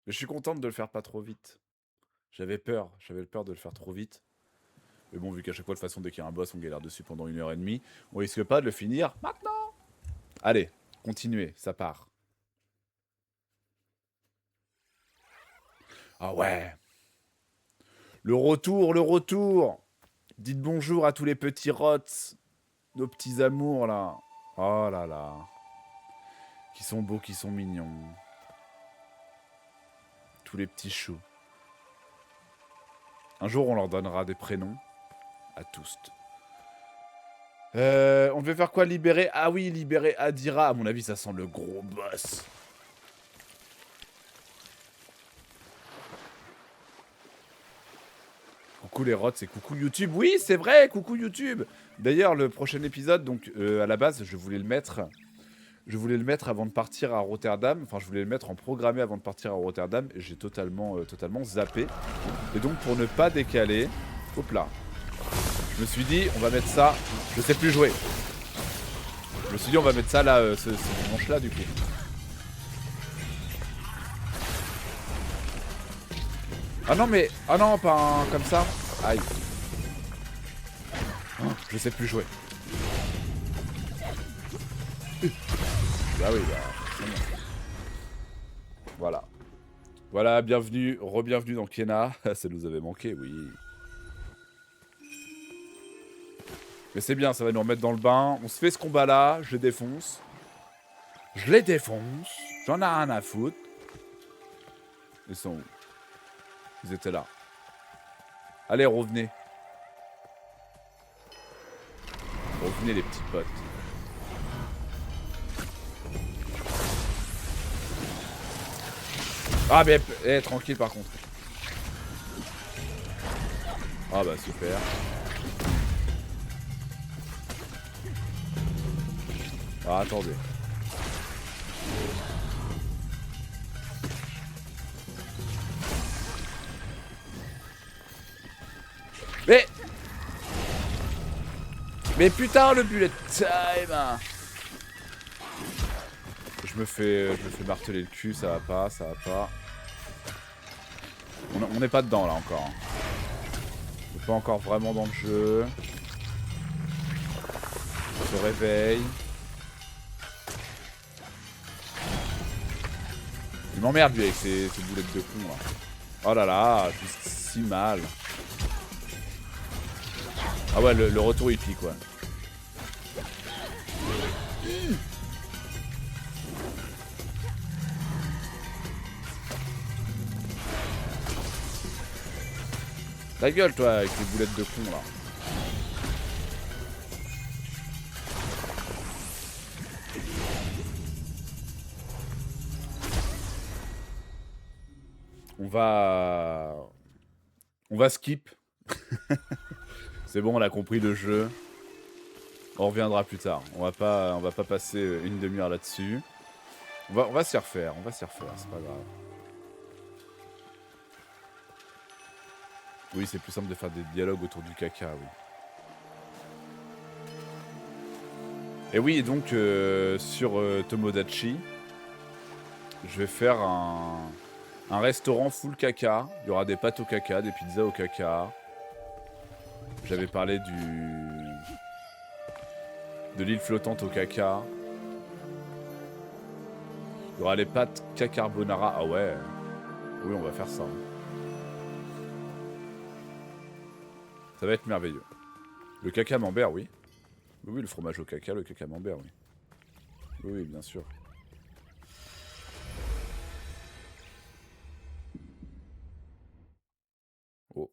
Mais je suis contente de le faire pas trop vite. J'avais peur de le faire trop vite. Mais bon, vu qu'à chaque fois, de toute façon, dès qu'il y a un boss, on galère dessus pendant 1 h 30, on risque pas de le finir maintenant. Allez, continuez, ça part. Ah ouais. Le retour, le retour. Dites bonjour à tous les petits rots. Nos petits amours, là. Oh là là. Qui sont beaux, qui sont mignons. Tous les petits choux. Un jour, on leur donnera des prénoms. À tous. On devait faire quoi? Libérer... Ah oui, libérer Adira. À mon avis, ça sent le gros boss. Coucou les rots, c'est coucou YouTube. Oui, c'est vrai, coucou YouTube. D'ailleurs, le prochain épisode, donc à la base, je voulais le mettre avant de partir à Rotterdam. Enfin, je voulais le mettre en programmé avant de partir à Rotterdam. Et j'ai totalement zappé. Et donc, pour ne pas décaler... Hop là. Je me suis dit, on va mettre ça... Je sais plus jouer. Je me suis dit, on va mettre ça là, ce dimanche-là, du coup. Ah non, mais... Ah non, pas un... comme ça. Aïe. Oh, je sais plus jouer. Bah oui, bah... c'est bon. Voilà. Voilà, bienvenue, re-bienvenue dans Kena. Ça nous avait manqué, oui. Mais c'est bien, ça va nous remettre dans le bain. On se fait ce combat-là, je les défonce. Je les défonce. J'en ai rien à foutre. Ils sont où? Ils étaient là. Allez, revenez. Revenez, les petits potes. Ah, mais tranquille par contre. Ah bah super. Ah, attendez. Mais... Mais putain, le bullet time. Je me fais marteler le cul, ça va pas, ça va pas. On n'est pas dedans là encore. On n'est pas encore vraiment dans le jeu. On se réveille. Il m'emmerde lui avec ses boulettes de con là. Oh là là, juste si mal. Ah ouais, le retour il pique, ouais. Ta gueule toi avec tes boulettes de con là. On va skip. C'est bon, on a compris le jeu. On reviendra plus tard. On va pas passer une demi-heure là-dessus. On va s'y refaire, c'est pas grave. Oui, c'est plus simple de faire des dialogues autour du caca, oui. Et oui, donc sur Tomodachi, je vais faire un restaurant full caca. Il y aura des pâtes au caca, des pizzas au caca. J'avais parlé de l'île flottante au caca. Il y aura les pâtes cacarbonara. Ah ouais. Oui, on va faire ça. Ça va être merveilleux. Le caca camembert, oui. Oui, le fromage au caca, le caca camembert, oui. Oui, bien sûr. Oh.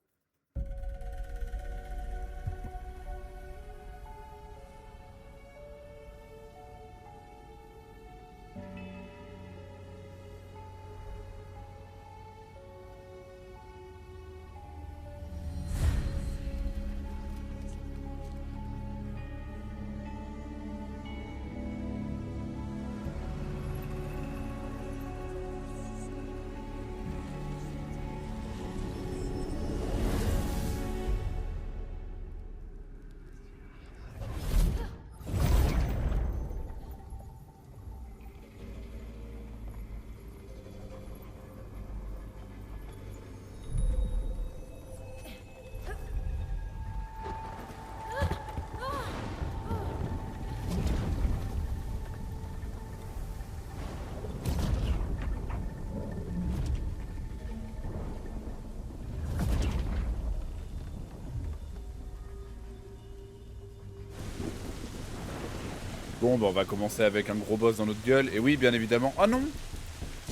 Bon, bah on va commencer avec un gros boss dans notre gueule. Et oui, bien évidemment. Oh non!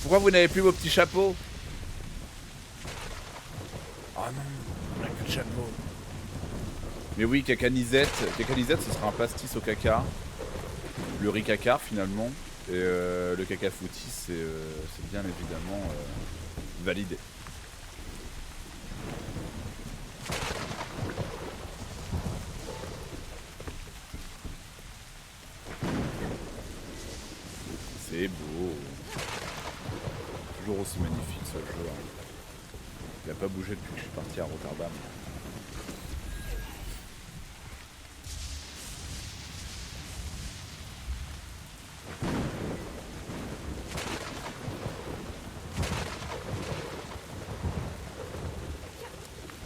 Pourquoi vous n'avez plus vos petits chapeaux? Oh non, on n'a plus de chapeau. Mais oui, cacanisette. Cacanisette, ce sera un pastis au caca. Le riz caca, finalement. Et le caca foutis, c'est bien évidemment validé. C'est beau. Toujours aussi magnifique ce jeu. Hein. Il n'a pas bougé depuis que je suis parti à Rotterdam.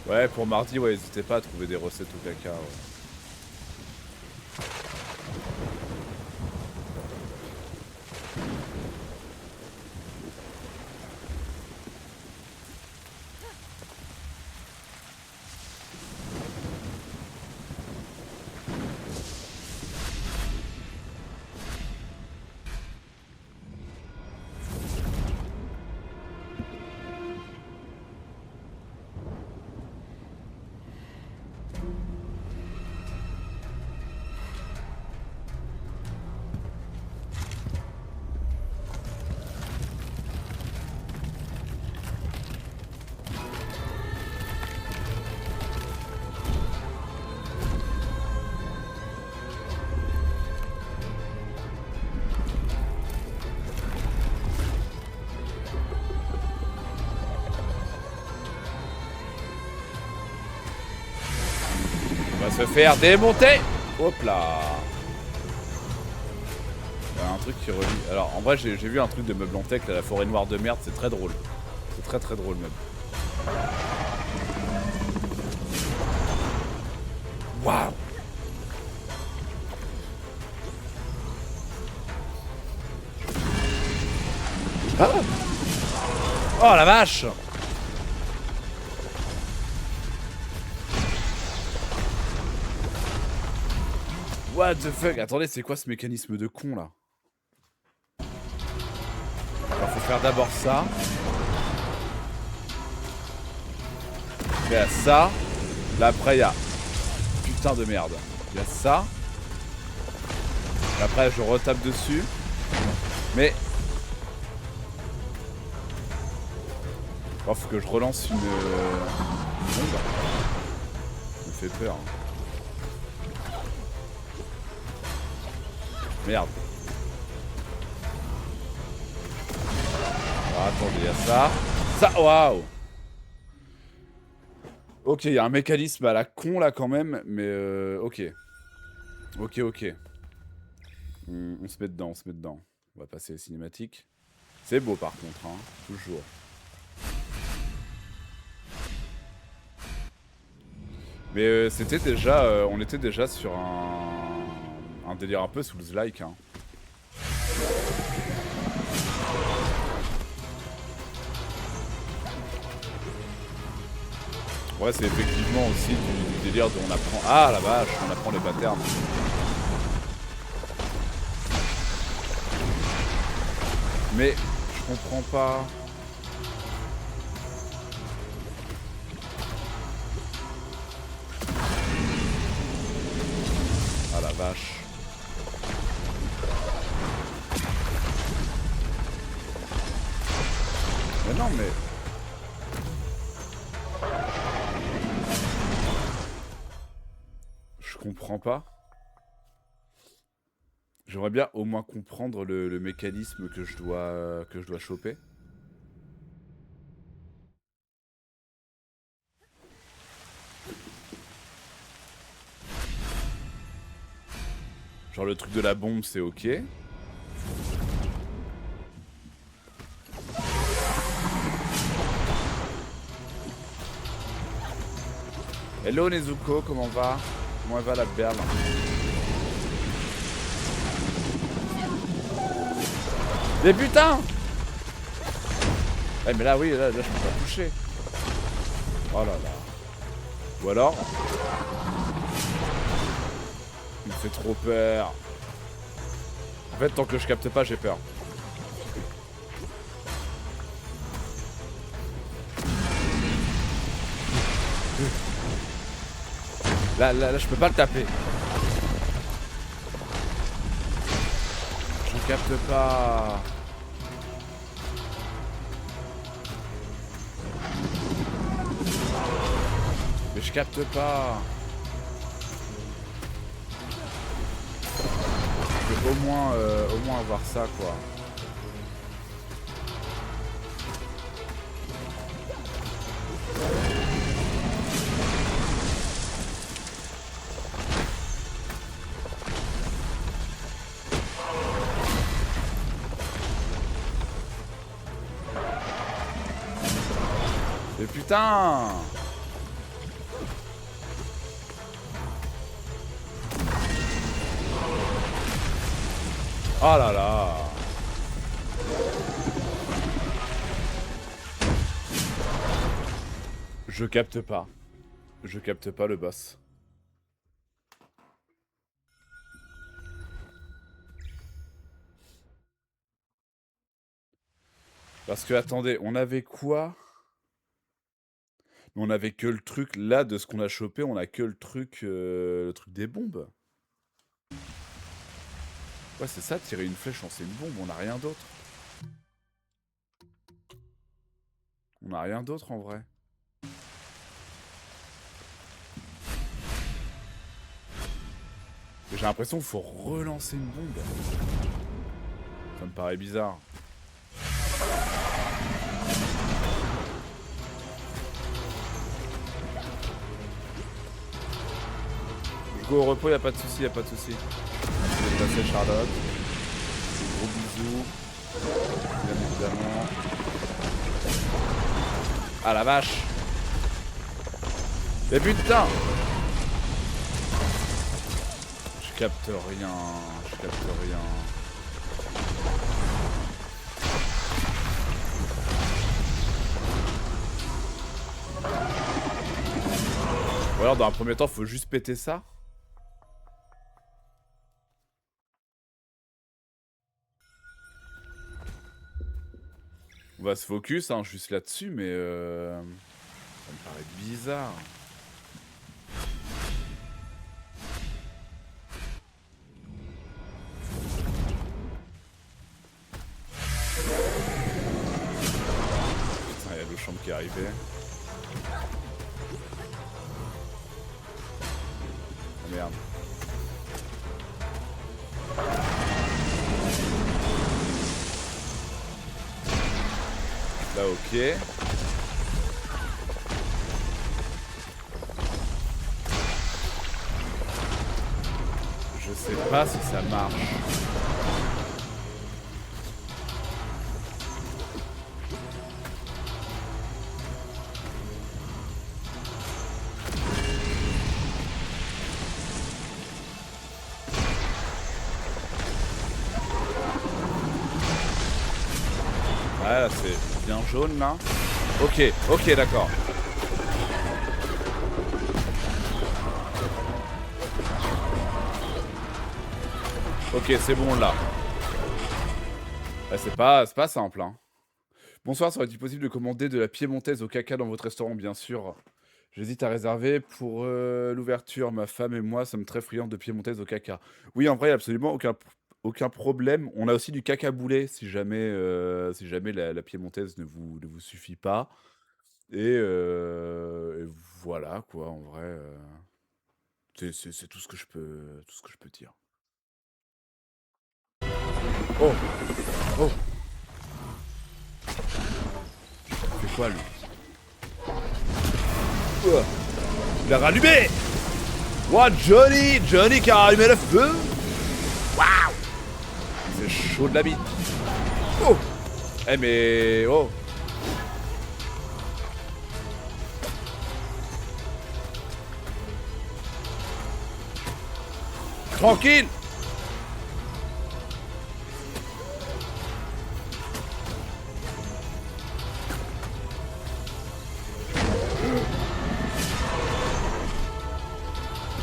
Ouais, pour mardi, ouais, n'hésitez pas à trouver des recettes au caca. Ouais. On va se faire démonter. Hop là. Il y a un truc qui relie. Alors en vrai j'ai vu un truc de meuble en tech, là, la forêt noire de merde, c'est très drôle. C'est très très drôle même. Waouh. Ah. Oh la vache. What the fuck? Attendez, c'est quoi ce mécanisme de con là? Alors faut faire d'abord ça. Il y a ça. Là après il y a... Putain de merde. Il y a ça. Après je retape dessus. Mais... Oh, faut que je relance une bombe. Ça me fait peur. Hein. Merde. Alors, attendez, il y a ça. Ça, waouh. Ok, il y a un mécanisme à la con là quand même, mais ok. Ok. On se met dedans, on se met dedans. On va passer les cinématiques. C'est beau par contre, hein, toujours. Mais c'était déjà, on était déjà sur un délire un peu Souls-like. Hein. Ouais, c'est effectivement aussi du délire où on apprend... Ah la vache, on apprend les patterns. Mais je comprends pas... Ah la vache. Mais non mais... Je comprends pas. J'aimerais bien au moins comprendre le mécanisme que je dois choper. Genre le truc de la bombe c'est ok. Hello Nezuko, comment va? Comment va la perle? Mais putain! Eh mais là oui, là je peux pas toucher. Oh là là. Ou alors... Il me fait trop peur. fait, tant que je capte pas, j'ai peur. Là, je peux pas le taper. Je capte pas. Mais je capte pas. Je peux au moins avoir ça, quoi. Mais putain! Oh là là! Je capte pas. Je capte pas le boss. Parce que, attendez, on avait quoi? On avait que le truc, là, de ce qu'on a chopé, on a que le truc des bombes. Ouais, c'est ça, tirer une flèche, lancer une bombe, on a rien d'autre. On a rien d'autre, en vrai. J'ai l'impression qu'il faut relancer une bombe. Ça me paraît bizarre. Je go au repos, y'a pas de soucis, y'a pas de soucis. Je vais passer Charlotte. Gros bisous. Bien évidemment. Ah la vache! Mais putain! Je capte rien, je capte rien. Ou alors dans un premier temps, faut juste péter ça. On va se focus hein, juste là-dessus, mais ça me paraît bizarre. Putain, il y a l'eau chambre qui est arrivée. Oh merde. Là, ok. Je sais pas si ça marche. Ouais, là, c'est bien jaune, là. Ok, ok, d'accord. Ok, c'est bon, là. C'est pas simple, hein. Bonsoir, serait-il possible de commander de la piémontaise au caca dans votre restaurant, bien sûr. J'hésite à réserver pour l'ouverture. Ma femme et moi sommes très friands de piémontaise au caca. Oui, en vrai, absolument aucun problème. On a aussi du caca boulet si jamais la piémontaise ne vous suffit pas. Et voilà, quoi, en vrai. C'est tout ce que je peux dire. Oh! Oh! Il fait quoi, lui? Il a rallumé! What, Johnny! Johnny qui a rallumé le feu! Waouh! C'est chaud de la bite! Oh! Eh mais... Oh! Tranquille!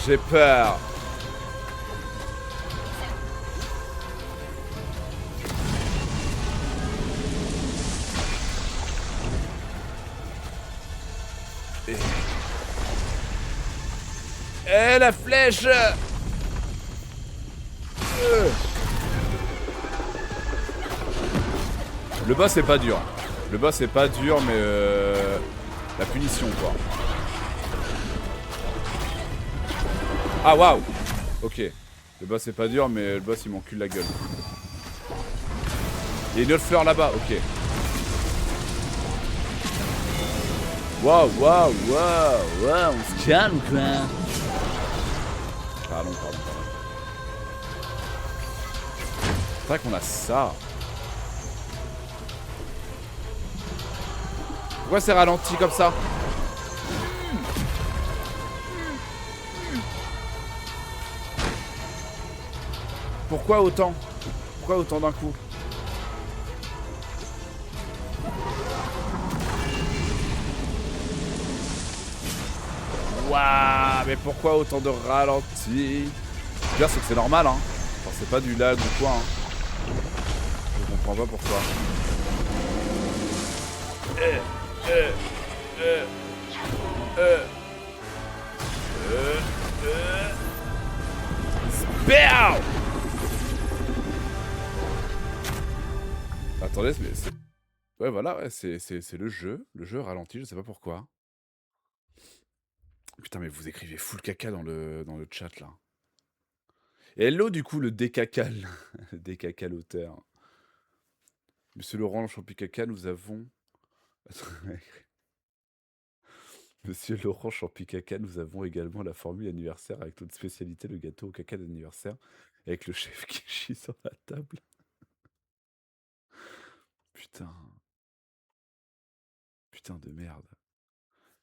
J'ai peur. Eh, la flèche. Le boss est pas dur. Le boss est pas dur, mais la punition quoi. Ah waouh. Ok. Le boss est pas dur, mais le boss il m'encule la gueule. Il y a une autre fleur là-bas, ok. Waouh, waouh, waouh, waouh, on se calme quoi. Pardon. C'est vrai qu'on a ça. Pourquoi c'est ralenti comme ça? Pourquoi autant? Pourquoi autant d'un coup? Waouh, mais pourquoi autant de ralenti? Bien, c'est que c'est normal, hein. Enfin, c'est pas du lag ou quoi, hein. Je comprends pas pourquoi. Spam. Attendez, mais c'est... Ouais, voilà, ouais, c'est le jeu. Le jeu ralentit, je sais pas pourquoi. Putain, mais vous écrivez full caca dans le chat, là. Et hello, du coup, le décacal. Le décacal auteur. Monsieur Laurent Champicaca, nous avons... Monsieur Laurent Champicaca, nous avons également la formule anniversaire avec notre spécialité, le gâteau au caca d'anniversaire, avec le chef qui chie sur la table. Putain. Putain de merde.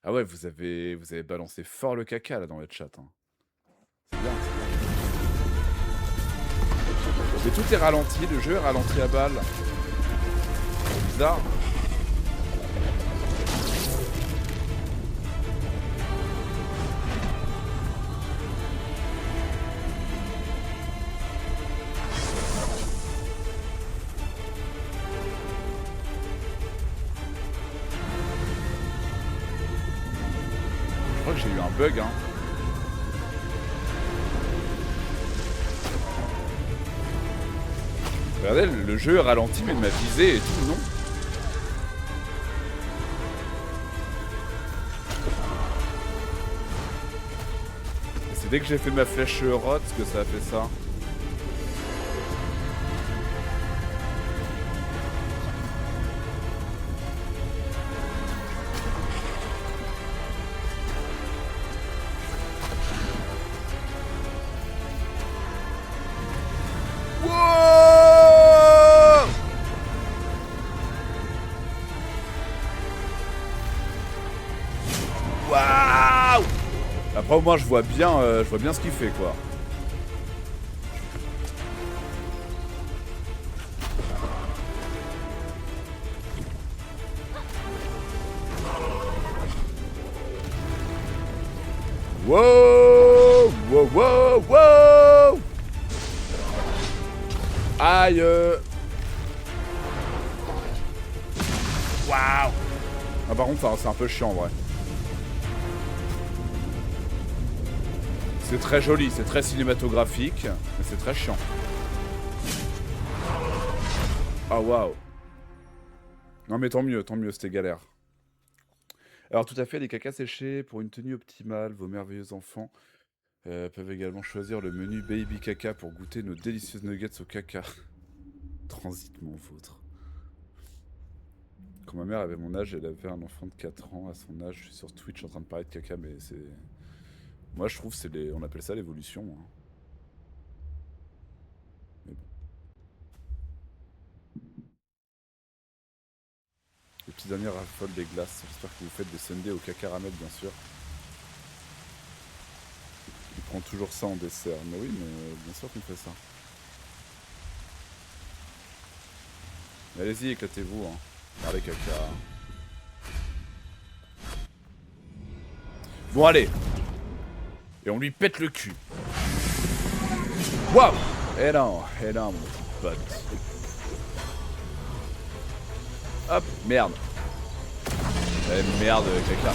Ah ouais, vous avez balancé fort le caca, là, dans le chat. Hein. C'est bien, c'est bien. Mais tout est ralenti, le jeu est ralenti à balle. C'est bizarre. Je crois que j'ai eu un bug, hein. Regardez, le jeu est ralenti, mais il m'a visé et tout, non? C'est dès que j'ai fait ma flèche rot que ça a fait ça. Waouh! Après au moins je vois bien ce qu'il fait quoi. Wow! Wow! Wow! Wow! Aïe! Waouh! Ah par contre c'est un peu chiant en vrai. C'est très joli, c'est très cinématographique, mais c'est très chiant. Ah waouh! Non mais tant mieux, c'était galère. Alors tout à fait, les cacas séchés pour une tenue optimale, vos merveilleux enfants peuvent également choisir le menu Baby Caca pour goûter nos délicieuses nuggets au caca. Transit mon vôtre. Quand ma mère avait mon âge, elle avait un enfant de 4 ans. À son âge, je suis sur Twitch en train de parler de caca, mais c'est... Moi je trouve que c'est les... on appelle ça l'évolution. Hein. Mais bon. Les petits derniers raffolent des glaces. J'espère que vous faites des sundaes au caca caramel, bien sûr. Il prend toujours ça en dessert. Mais oui, mais bien sûr qu'on fait ça. Allez-y, éclatez-vous. Hein. Parlez caca. Bon, allez. Et on lui pète le cul. Waouh! Eh non, mon pote. Hop, merde. Eh, merde, caca.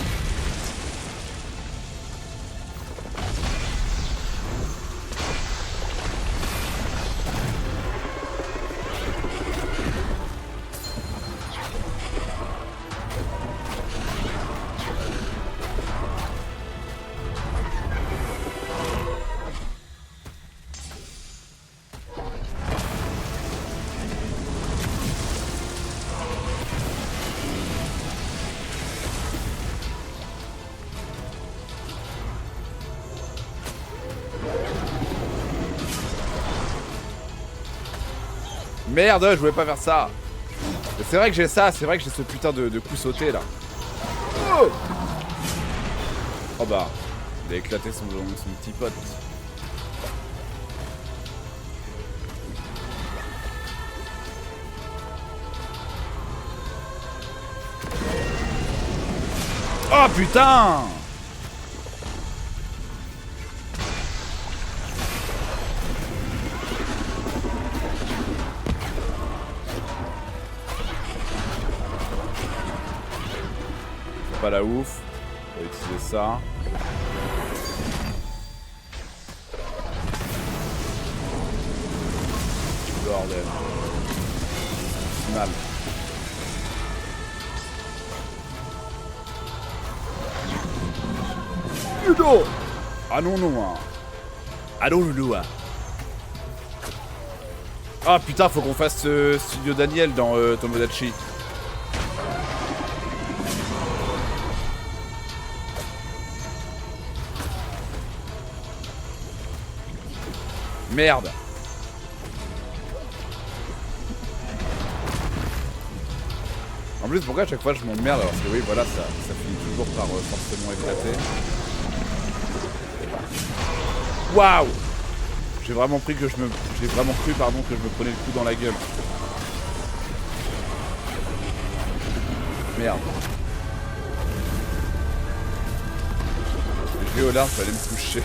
Merde, je voulais pas faire ça. C'est vrai que j'ai ça, c'est vrai que j'ai ce putain de coup sauté là. Oh, oh bah, il a éclaté son petit pote. Oh putain! C'est pas la ouf. On va utiliser ça. Bordel. C'est mal. Ludo! Ah non, non. Hein. Ah non, Ludo. Hein. Ah putain, faut qu'on fasse Studio Daniel dans Tomodachi. Merde. En plus, pourquoi à chaque fois je m'emmerde alors que oui, voilà, ça finit toujours par forcément éclater. Waouh! J'ai vraiment cru que je me prenais le coup dans la gueule. Merde. Je vais au large, je vais aller me coucher.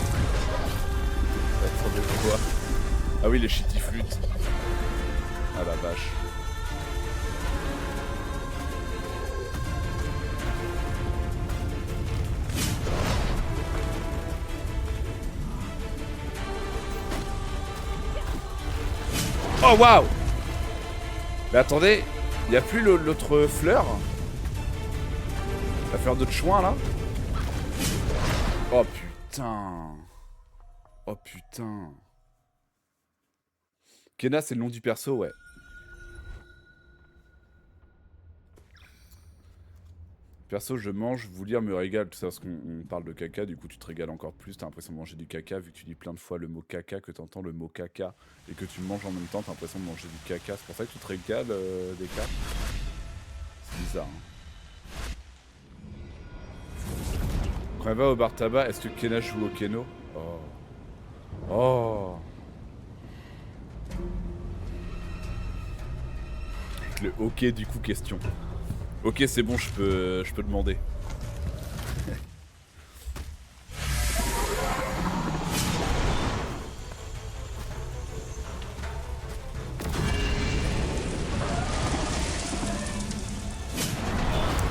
Attendez, je vois. Ah oui, les shitty flûtes. Ah la vache. Oh waouh! Mais attendez, il n'y a plus l'autre fleur? La fleur de chouin là? Oh putain! Oh putain! Kena c'est le nom du perso, ouais. Perso, je mange, vous lire me régale, tout ça parce qu'on parle de caca, du coup tu te régales encore plus, t'as l'impression de manger du caca, vu que tu dis plein de fois le mot caca, que t'entends le mot caca, et que tu manges en même temps, t'as l'impression de manger du caca, c'est pour ça que tu te régales des cas. C'est bizarre, hein. Quand elle va au bar tabac, est-ce que Kena joue au Keno? Oh. Oh. Le ok du coup question. Ok c'est bon, je peux demander.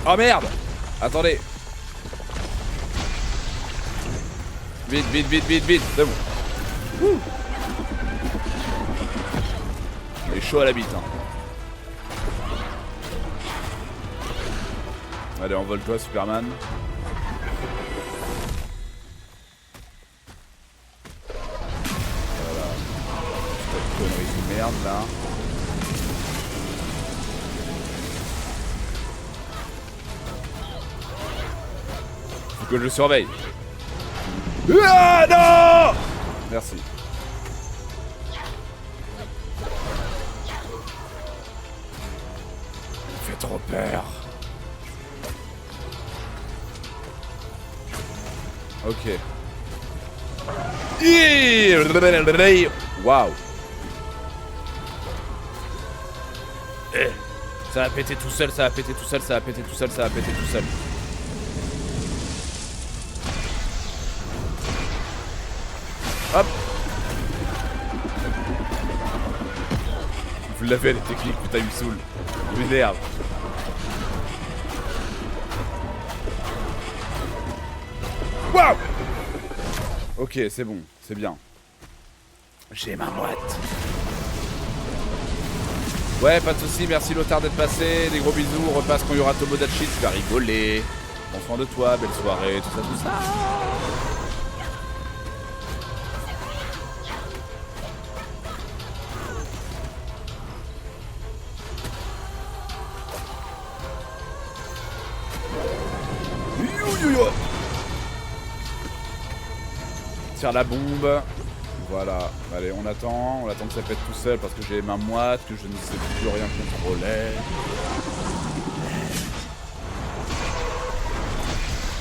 Oh merde! Attendez! Vite, vite, vite, vite, vite! C'est bon. Ouh. Il est chaud à la bite, hein. Allez, envole-toi, Superman. Voilà. Cette connerie de merde, là. Faut que je le surveille. Ah non! Merci. Il fait trop peur. Ok. Waouh. Ça va péter tout seul, ça va péter tout seul, ça va péter tout seul, ça va péter tout seul. Hop. Vous l'avez les techniques, putain il me saoule. Il m'énerve. Waouh. Ok, c'est bon, c'est bien. J'ai ma boîte. Ouais, pas de soucis, merci Lothar d'être passé. Des gros bisous, on repasse quand il y aura Tomodachi, tu vas rigoler. Prends soin de toi, belle soirée, tout ça, tout ça. Tire la bombe. Voilà, allez, on attend que ça pète tout seul parce que j'ai les mains moites, que je ne sais plus rien contrôler.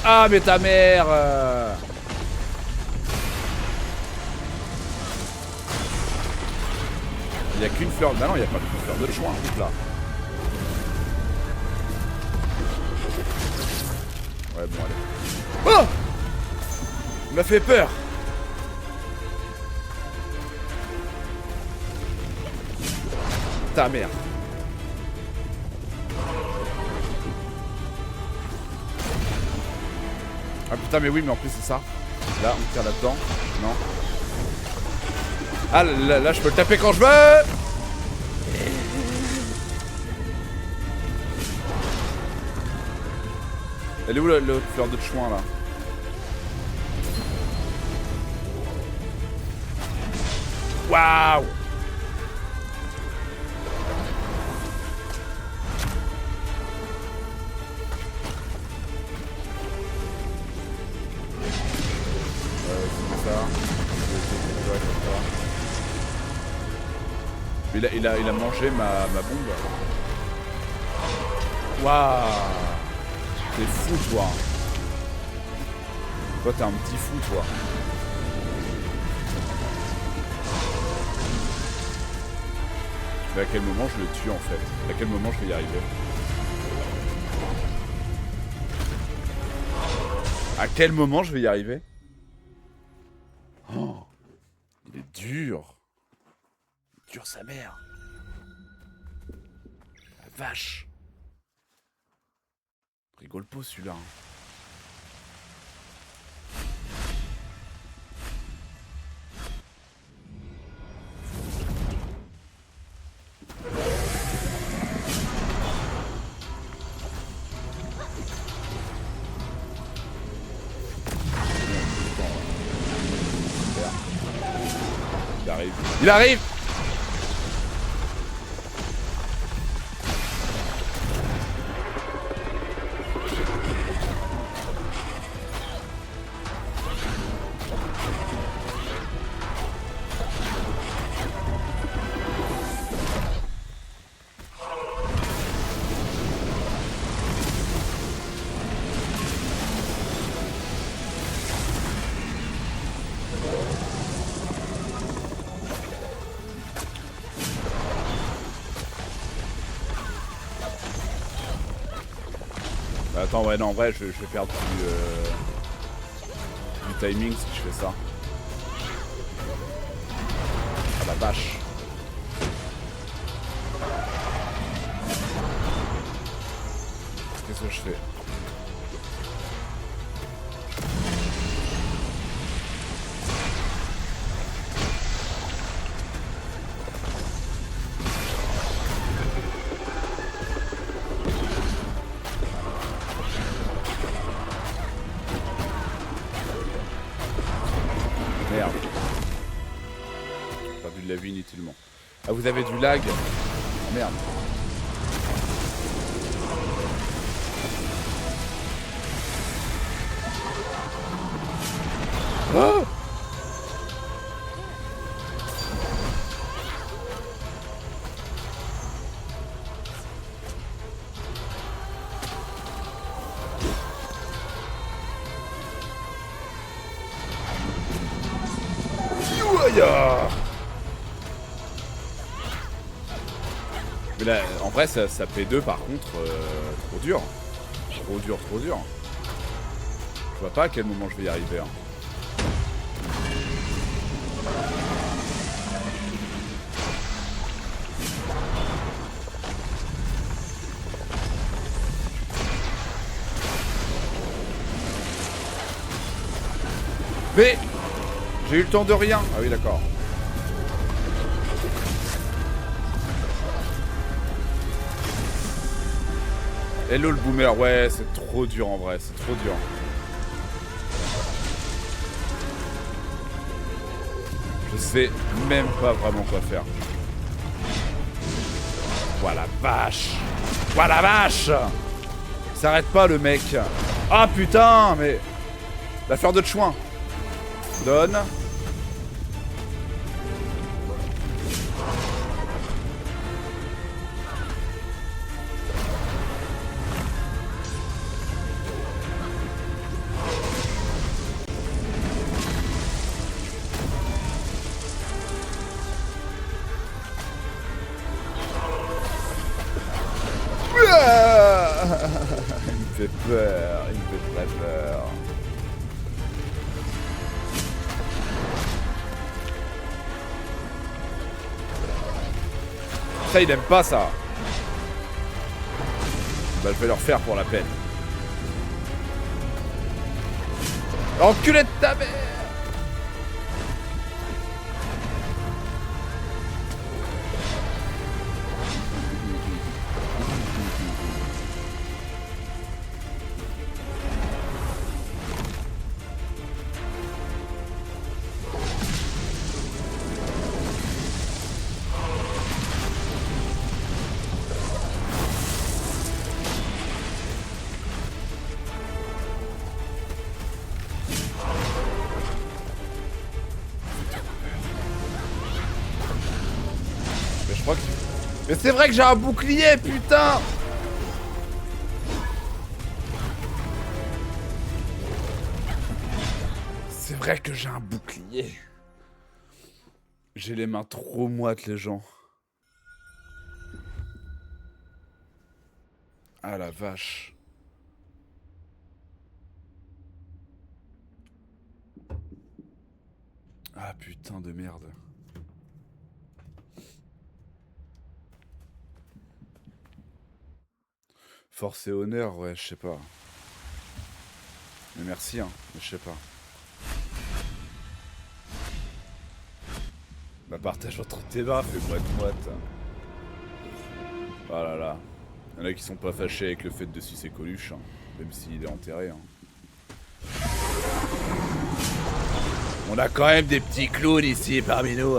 Ah, mais ta mère Il n'y a qu'une fleur... Bah non, il n'y a pas qu'une fleur de chouin, là. Ouais, bon, allez. Oh! Il m'a fait peur. Ta mère. Ah putain, mais oui, mais en plus c'est ça. Là, on tire là-dedans. Non. Ah, là, je peux le taper quand je veux. Elle est où l'autre fleur de chouin là? Waouh! C'est ça. Il a mangé ma bombe. Waouh! T'es fou, toi. Toi, t'es un petit fou, toi. Mais à quel moment je le tue, en fait? À quel moment je vais y arriver? À quel moment je vais y arriver? Oh, il est dur. Dur sa mère. La vache. Rigole pas celui-là. Hein. Il arrive. Il arrive! Attends, ouais, non, en vrai, je vais perdre du timing si je fais ça. Ah la vache. Qu'est-ce que je fais? Merde. J'ai perdu de la vie inutilement. Ah, vous avez du lag? Oh, merde. Oh! Mais là, en vrai, ça P2 par contre, trop dur. Trop dur, trop dur. Je vois pas à quel moment je vais y arriver. Hein. Mais j'ai eu le temps de rien. Ah oui, d'accord. Hello le boomer, ouais, c'est trop dur en vrai, c'est trop dur. Je sais même pas vraiment quoi faire. Voilà vache. Voilà vache. Il s'arrête pas le mec. Ah putain, mais... La fleur de chouin. Donne. peur, il me fait très peur. Ça, il aime pas ça. Bah, je vais leur faire pour la peine. Enculé de ta mère! Mais c'est vrai que j'ai un bouclier, putain! C'est vrai que j'ai un bouclier. J'ai les mains trop moites, les gens. Ah la vache. Ah putain de merde. Force et honneur, ouais, je sais pas. Mais merci, hein, mais je sais pas. Bah partage entre tes mains, fais moite-moite. Oh là là. Il y en a qui sont pas fâchés avec le fait de sucer Coluche, hein, même s'il est enterré. Hein. On a quand même des petits clowns ici parmi nous.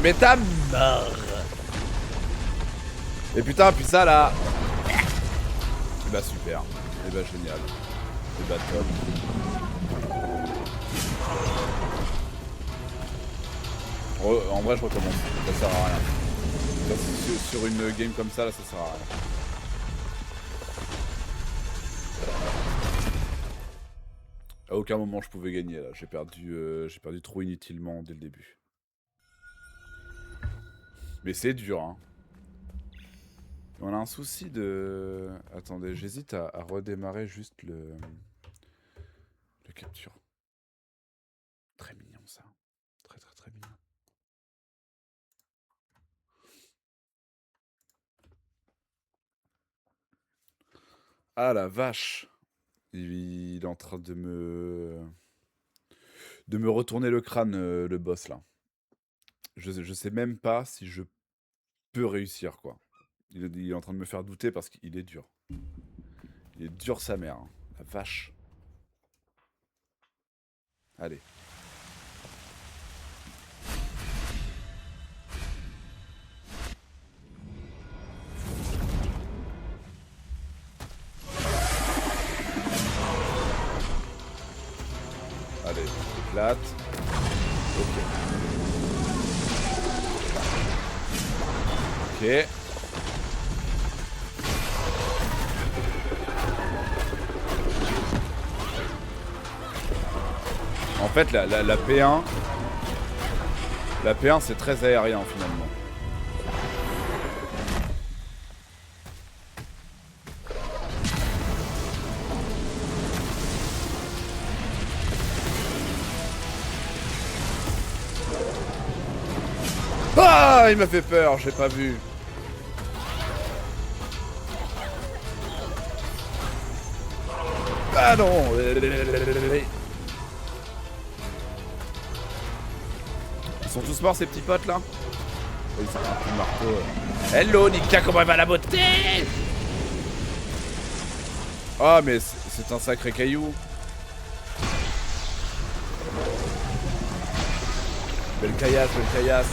Mais t'as mort. Et putain, puis ça là. Et bah super. Et bah génial. Et bah top. En vrai, je recommence. Ça sert à rien. Sur une game comme ça, là, ça sert à rien. À aucun moment je pouvais gagner là. J'ai perdu trop inutilement dès le début. Mais c'est dur, hein. On a un souci de... Attendez, j'hésite à redémarrer juste le capture. Très mignon ça. Très très très mignon. Ah la vache. Il est en train de me retourner le crâne, le boss là. Je sais même pas si je peux réussir quoi. Il est en train de me faire douter parce qu'il est dur. Il est dur sa mère, hein. La vache. Allez. Allez, éclate. Ok. Ok. En fait, la P1... La P1, c'est très aérien, finalement. Ah, il m'a fait peur, j'ai pas vu. Ah non. Ils sont tous morts ces petits potes là. Ils sont un peu de marteau. Hello Nika, comment va la beauté? Ah mais c'est un sacré caillou. Belle caillasse, belle caillasse.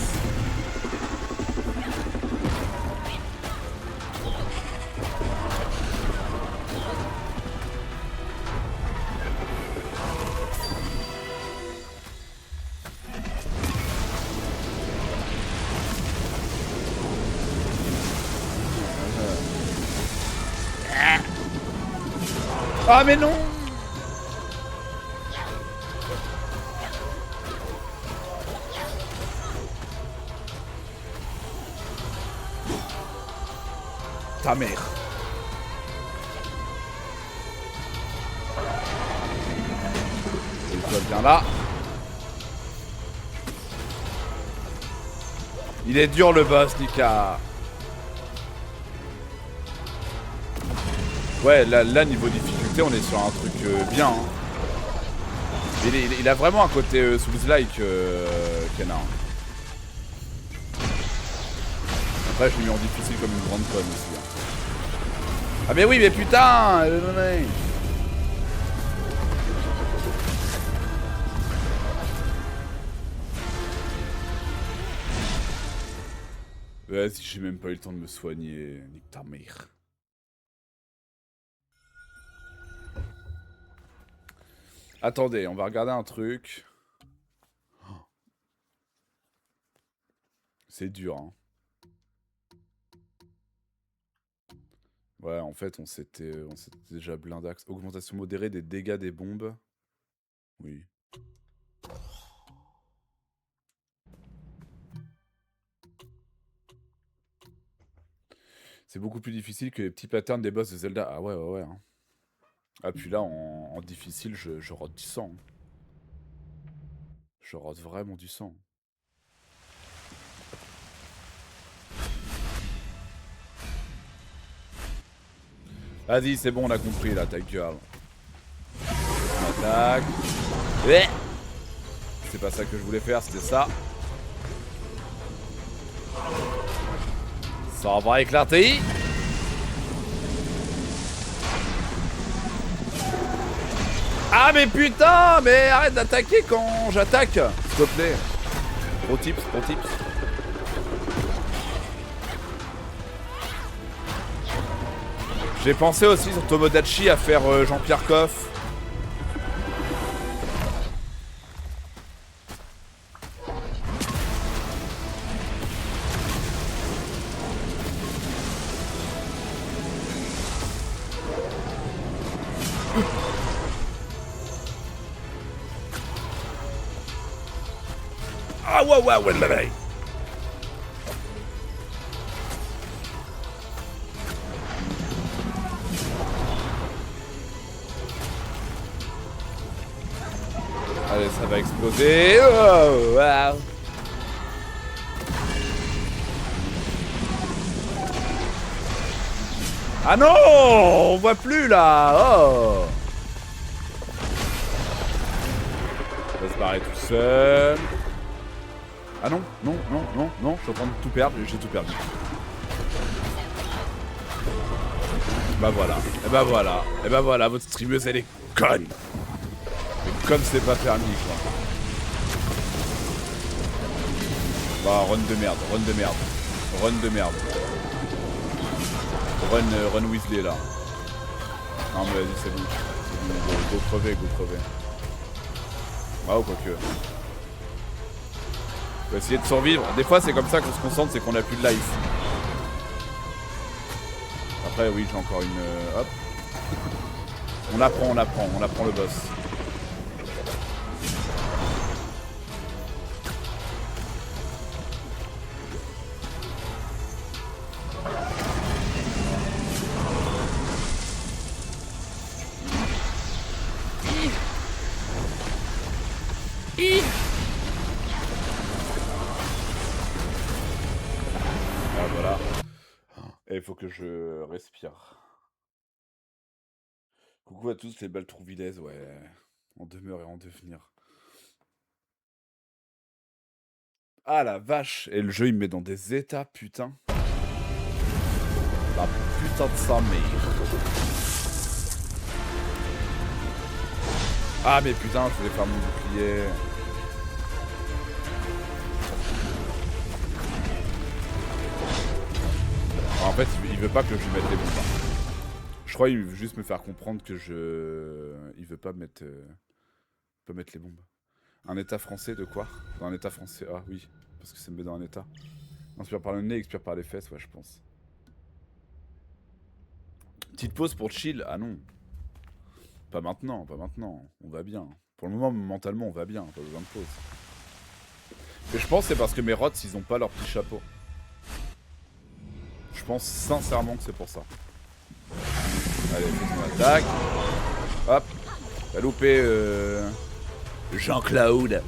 Ah mais non. Ta mère. Et toi, viens là. Il est dur le boss, Nika. Ouais, là, niveau difficulté, on est sur un truc bien. Hein. Il a vraiment un côté Souls-like, Kena. Après, je l'ai mis en difficile comme une grande conne aussi. Hein. Ah mais oui, mais putain Vas-y, j'ai même pas eu le temps de me soigner. Nique ta mère. Attendez, on va regarder un truc. C'est dur, hein. Ouais, en fait, on s'était déjà blindax. Augmentation modérée des dégâts des bombes. Oui. C'est beaucoup plus difficile que les petits patterns des boss de Zelda. Ah ouais, ouais, ouais. Hein. Ah, puis là, en difficile, je rote du sang. Je rote vraiment du sang. Vas-y, c'est bon, on a compris, là, ta gueule. On attaque. C'est pas ça que je voulais faire, c'était ça. Ça va éclater. Ah mais putain, mais arrête d'attaquer quand j'attaque, s'il te plaît. Pro tips, pro tips. J'ai pensé aussi sur Tomodachi à faire Jean-Pierre Coff. Ah ouais ouais ouais là. Allez, ça va exploser. Oh, wow. Ah non, on voit plus là. Oh. Il va se barrer tout seul. Ah non, non, non, non, non, je suis en train de tout perdre, j'ai tout perdu. Bah voilà, et bah voilà, et bah voilà, votre streameuse elle est conne. Mais comme c'est pas permis quoi. Bah run de merde, run de merde, run de merde. Run Weasley là. Non mais vas-y c'est bon, go crever, go crever. Waouh quoique. On va essayer de survivre. Des fois c'est comme ça qu'on se concentre, c'est qu'on a plus de life. Après oui j'ai encore une... hop. On apprend le boss. Ah voilà. Et il faut que je respire. Coucou à tous les Baltrouvilaises, ouais. En demeure et en devenir. Ah la vache. Et le jeu il me met dans des états, putain. La putain de sa mère. Ah mais putain, je voulais faire mon bouclier. En fait, il veut pas que je lui mette les bombes. Je crois qu'il veut juste me faire comprendre que il veut pas mettre... pas mettre les bombes. Un état français de quoi? Dans un état français. Ah oui, parce que ça me met dans un état. Inspire par le nez, expire par les fesses, ouais je pense. Petite pause pour chill? Ah non. Pas maintenant, pas maintenant. On va bien. Pour le moment, mentalement, on va bien. Pas besoin de pause. Mais je pense que c'est parce que mes rots, ils ont pas leur petit chapeau. Je pense sincèrement que c'est pour ça. Allez, fais ton attaque. Hop. T'as loupé Jean-Claude.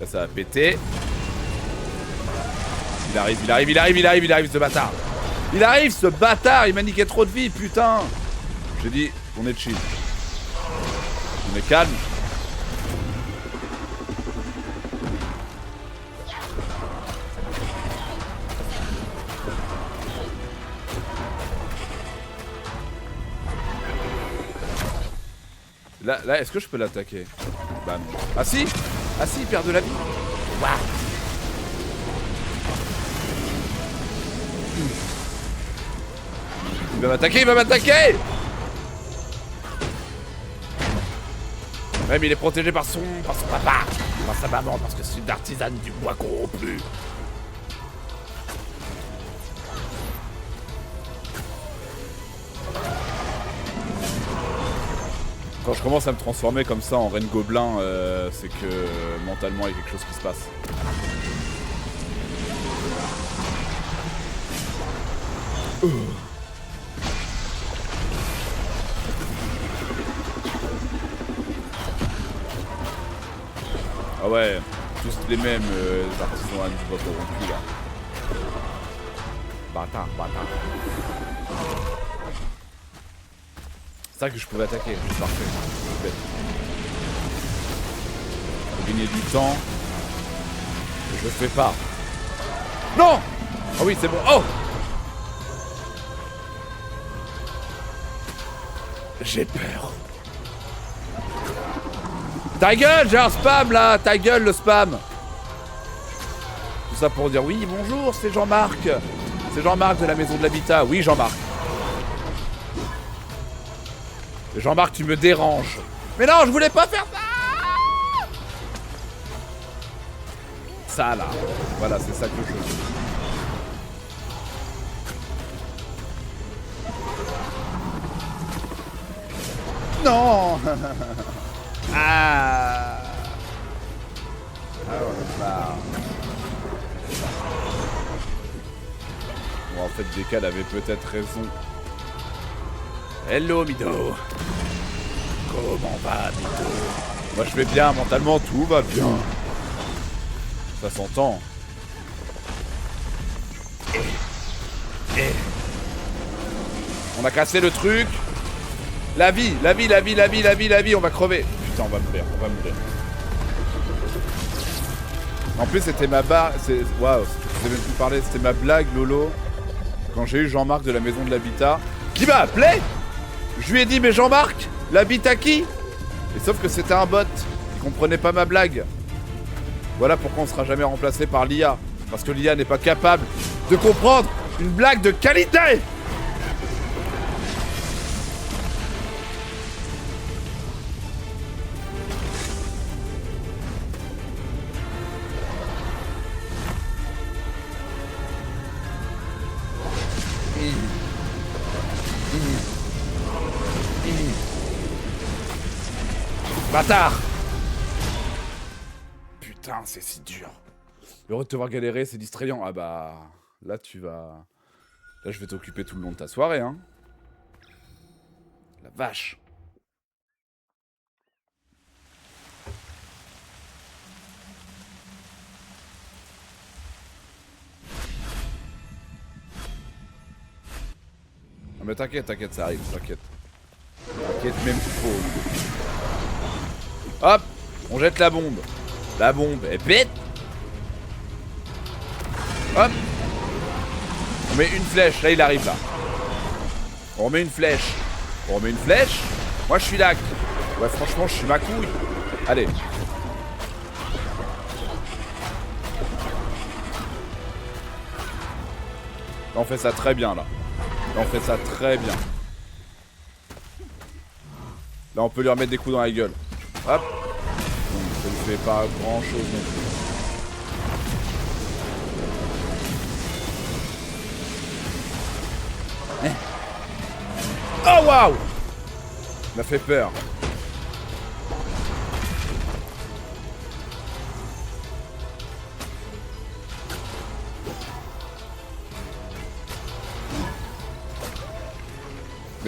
Là, ça va péter. Il arrive ce bâtard. Il arrive ce bâtard, il m'a niqué trop de vie, putain. J'ai dit, on est chill. On est calme. Là, est-ce que je peux l'attaquer? Bah non. Ah si! Ah si, il perd de la vie. Waouh! Il va m'attaquer, il va m'attaquer! Ouais, mais il est protégé par son papa, par sa maman, parce que c'est une artisane du bois corrompu. Quand je commence à me transformer comme ça en reine gobelin, c'est que mentalement il y a quelque chose qui se passe. Ah ouais, tous les mêmes artisans du bois corrompu là. Bâtard. C'est ça que je pouvais attaquer, c'est parfait. Bête. Pour gagner du temps, je le fais pas. Non! Ah oui, c'est bon. Oh! J'ai peur. Ta gueule, j'ai un spam là! Ta gueule, le spam! Tout ça pour dire oui, bonjour, c'est Jean-Marc. C'est Jean-Marc de la maison de l'habitat. Oui, Jean-Marc. Jean-Marc, tu me déranges. Mais non, je voulais pas faire ça. Ça là. Voilà, c'est ça que je veux. Non. Ah. Ah. Bon, en fait, Décal avait peut-être raison. Hello Mido. Comment va Mido? Moi je vais bien, mentalement tout va bien. Ça s'entend. On a cassé le truc. La vie, on va crever. Putain, on va mourir. En plus c'était ma barre. Waouh, je vous ai même plus parlé, c'était ma blague Lolo. Quand j'ai eu Jean-Marc de la maison de l'habitat. Qui m'a appelé? Je lui ai dit mais Jean-Marc, l'habitat qui? Et sauf que c'était un bot, il comprenait pas ma blague. Voilà pourquoi on sera jamais remplacé par l'IA. Parce que l'IA n'est pas capable de comprendre une blague de qualité. Bâtard! Putain, c'est si dur. Heureux de te voir galérer, c'est distrayant. Ah bah... Là, tu vas... Là, je vais t'occuper tout le long de ta soirée, hein. La vache. Non mais t'inquiète, ça arrive, t'inquiète. T'inquiète même trop. Hop, on jette la bombe. La bombe, elle pète. Hop. On met une flèche, là il arrive là. On remet une flèche. On remet une flèche. Moi je suis là. Ouais franchement je suis ma couille. Allez. Là, on fait ça très bien là. Là on fait ça très bien. Là on peut lui remettre des coups dans la gueule. Hop. Bon, ça ne fait pas grand chose non plus. Oh waouh! Il m'a fait peur.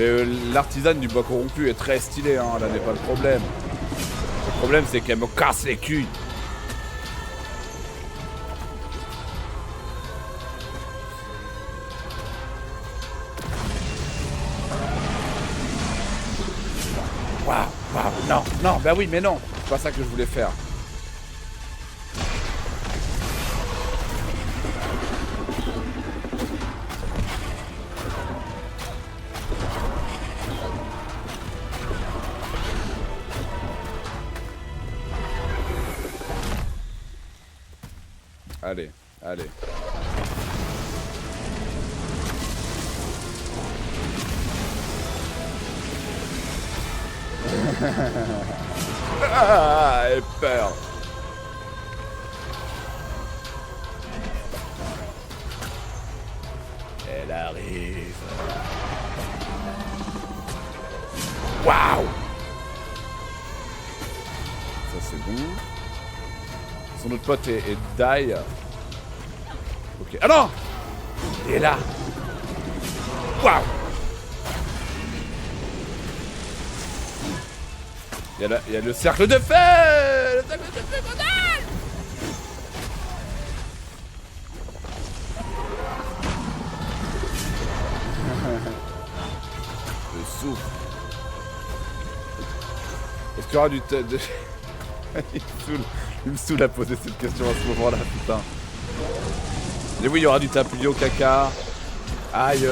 Mais l'artisane du bois corrompu est très stylée, hein, là n'est pas le problème. Le problème c'est qu'elle me casse les couilles. Waouh, waouh, non, non, bah oui, mais non, c'est pas ça que je voulais faire. Allez, allez. Ah, elle peur. Elle arrive. Waouh. Ça c'est bon. Son autre pote est die. Ok. Ah non. Il est là. Waouh. Il y a le cercle de feu. Le cercle de feu, bordel. Le souffle. Est-ce qu'il y aura du de... Il me saoule à poser cette question à ce moment-là, putain. Et oui, il y aura du tapulio caca. Aïe.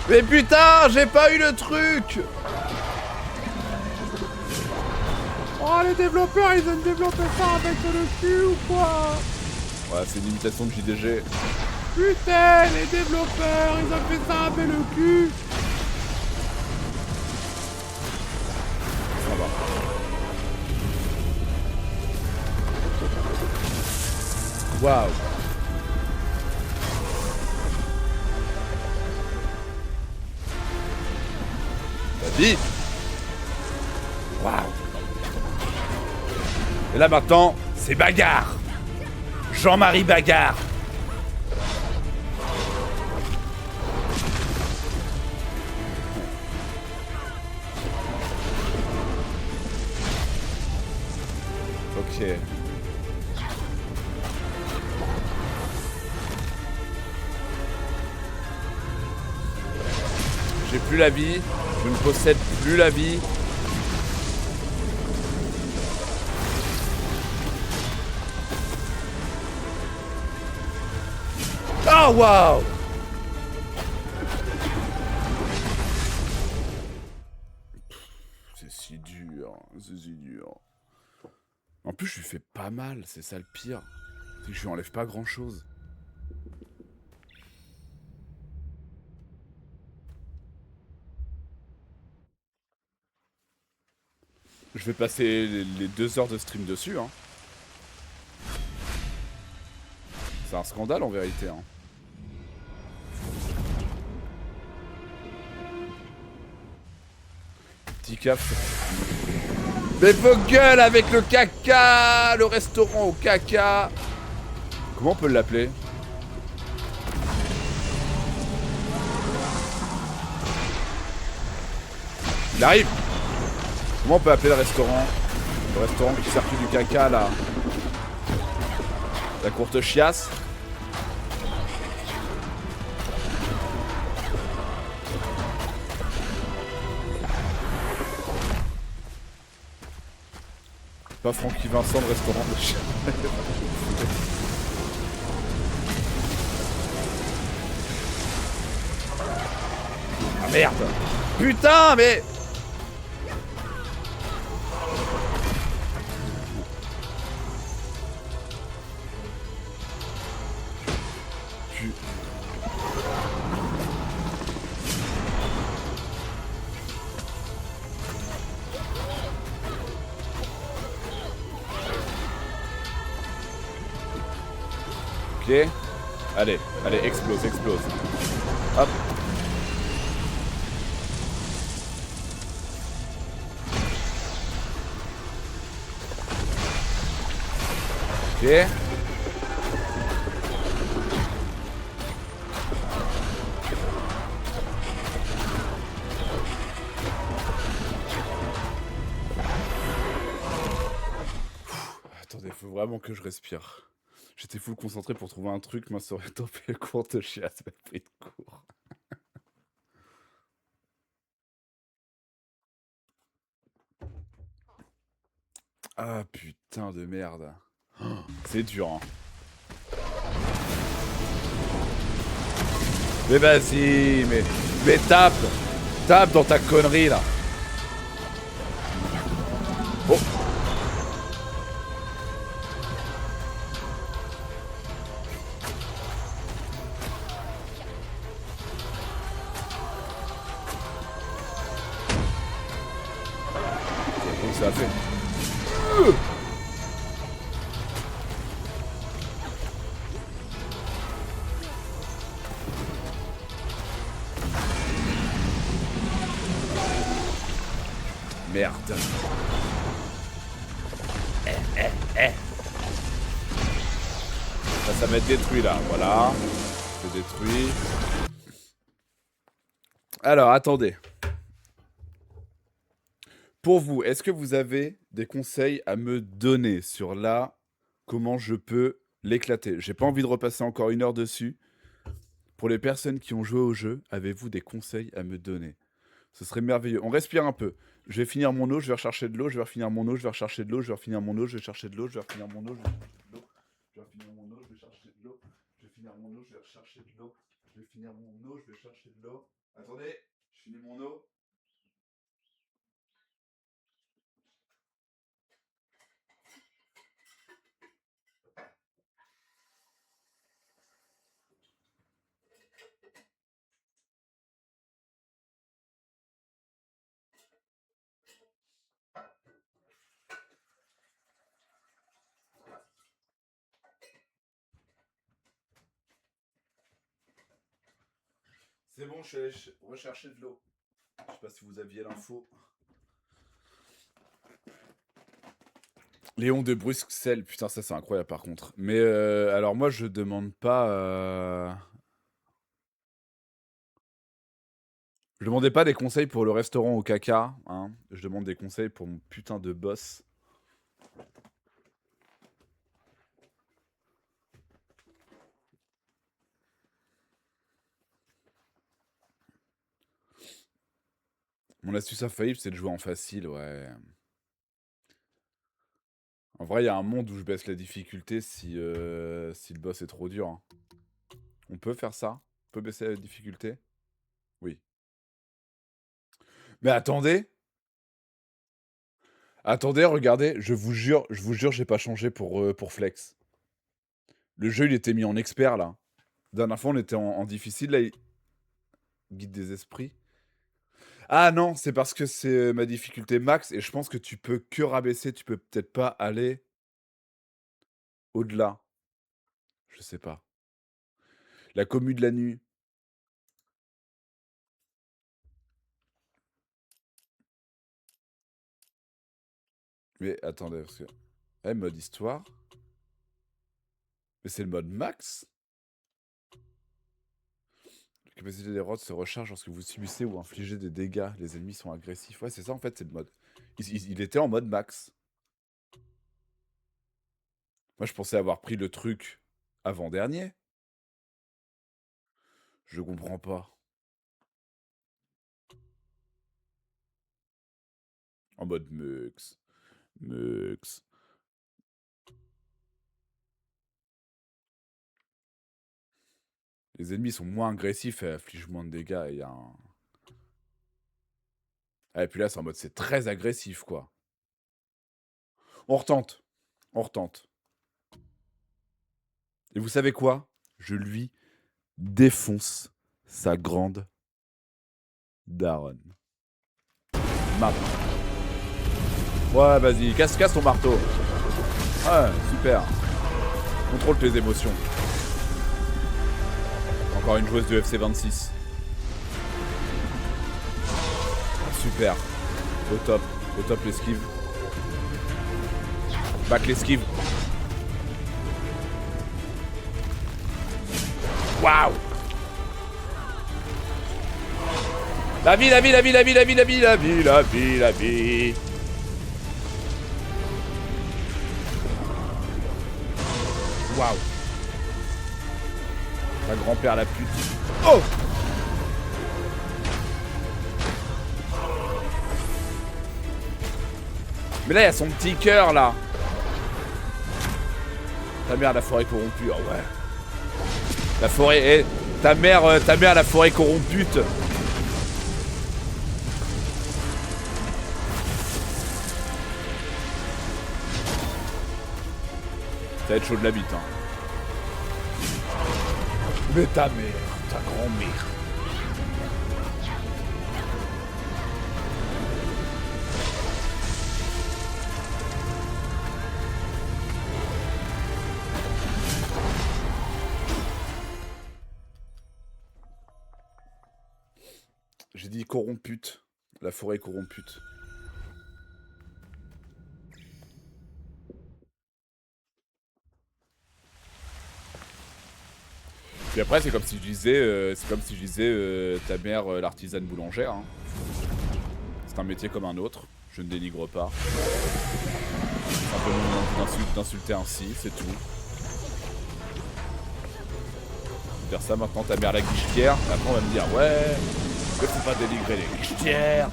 Mais putain, j'ai pas eu le truc. Oh, les développeurs, ils ont développé ça avec le cul ou quoi? Ouais, c'est une imitation de JDG. Putain, les développeurs, ils ont fait ça avec le cul. Ça va. Waouh. Vas-y. Waouh. Et là maintenant, c'est bagarre. Jean-Marie Bagarre. Ok. J'ai plus la vie. Je ne possède plus la vie. Oh waouh. C'est si dur. C'est si dur. En plus, je lui fais pas mal, c'est ça le pire. C'est que je lui enlève pas grand chose. Je vais passer les 2 heures de stream dessus, hein. C'est un scandale en vérité, hein. Petit caf. Mais vos gueules avec le caca. Le restaurant au caca. Comment on peut l'appeler? Il arrive. Comment on peut appeler le restaurant? Le restaurant qui sert que du caca là. La courte chiasse. Pas Francky Vincent, le restaurant de chiasse. Ah merde. Putain mais... Ok. Allez, allez, explose, explose. Hop. Ok. faut vraiment que je respire. J'étais full concentré pour trouver un truc, moi ça aurait topé le cours de chiasse, m'a pris de cours. Ah putain de merde. C'est dur, hein. Mais vas-y, mais tape! Tape dans ta connerie là! Oh! Comment ça a fait? Merde. Ça va être détruit là, voilà. C'est détruit. Alors, attendez. Pour vous, est-ce que vous avez des conseils à me donner sur là, comment je peux l'éclater? J'ai pas envie de repasser encore 1 heure dessus. Pour les personnes qui ont joué au jeu, avez-vous des conseils à me donner? Ce serait merveilleux. On respire un peu. Je vais finir mon eau, je vais rechercher de l'eau, je vais refinir mon eau, je vais rechercher de l'eau, je vais refinir mon eau, je vais chercher de l'eau, je vais refinir mon eau, je vais chercher de l'eau, je vais refinir mon eau, je vais chercher de l'eau, je vais finir mon eau, je vais rechercher de l'eau, je vais finir mon eau, je vais chercher de l'eau. Attendez, je finis mon eau. C'est bon, je suis allé rechercher de l'eau. Je sais pas si vous aviez l'info. Léon de Bruxelles, putain ça c'est incroyable par contre. Mais alors moi je demande pas... Je demandais pas des conseils pour le restaurant au caca, hein. Je demande des conseils pour mon putain de boss. Mon astuce infaillible, c'est de jouer en facile, ouais. En vrai, il y a un monde où je baisse la difficulté si le boss est trop dur, hein. On peut faire ça? On peut baisser la difficulté? Oui. Mais attendez! Attendez, regardez, je vous jure, j'ai pas changé pour Flex. Le jeu, il était mis en expert, là. Dernière fois, on était en difficile, là, Guide des esprits. Ah non, c'est parce que c'est ma difficulté max, et je pense que tu peux que rabaisser, tu peux peut-être pas aller au-delà. Je sais pas. La commu de la nuit. Mais attendez, parce que... Eh, mode histoire. Mais c'est le mode max? La capacité des rods se recharge lorsque vous subissez ou infligez des dégâts. Les ennemis sont agressifs. Ouais, c'est ça en fait, c'est le mode. Il était en mode max. Moi, je pensais avoir pris le truc avant-dernier. Je comprends pas. En mode mux. Mux. Les ennemis sont moins agressifs et affligent moins de dégâts. Il y a un... Ah, et puis là, c'est en mode c'est très agressif, quoi. On retente. On retente. Et vous savez quoi? Je lui défonce sa grande daronne. Maintenant. Ouais, vas-y, casse ton marteau. Ouais, super. Contrôle tes émotions. Encore une joueuse de FC 26. Super. Au top l'esquive. Back l'esquive. Waouh. La vie. Waouh. Ta grand-père la pute. Oh. Mais là, il y a son petit cœur, là. Ta mère, la forêt corrompue. Ah ouais. La forêt... Eh, ta mère, la forêt corrompue. Ça va être chaud de la bite, hein. Mais ta mère, ta grand-mère. J'ai dit corrompue. La forêt corrompue. Puis après, c'est comme si je disais, ta mère, l'artisane boulangère. Hein. C'est un métier comme un autre. Je ne dénigre pas. C'est un peu d'insulter ainsi, c'est tout. Dire ça maintenant, ta mère la guichetière. Après, on va me dire, ouais, mais faut pas dénigrer les guichetières.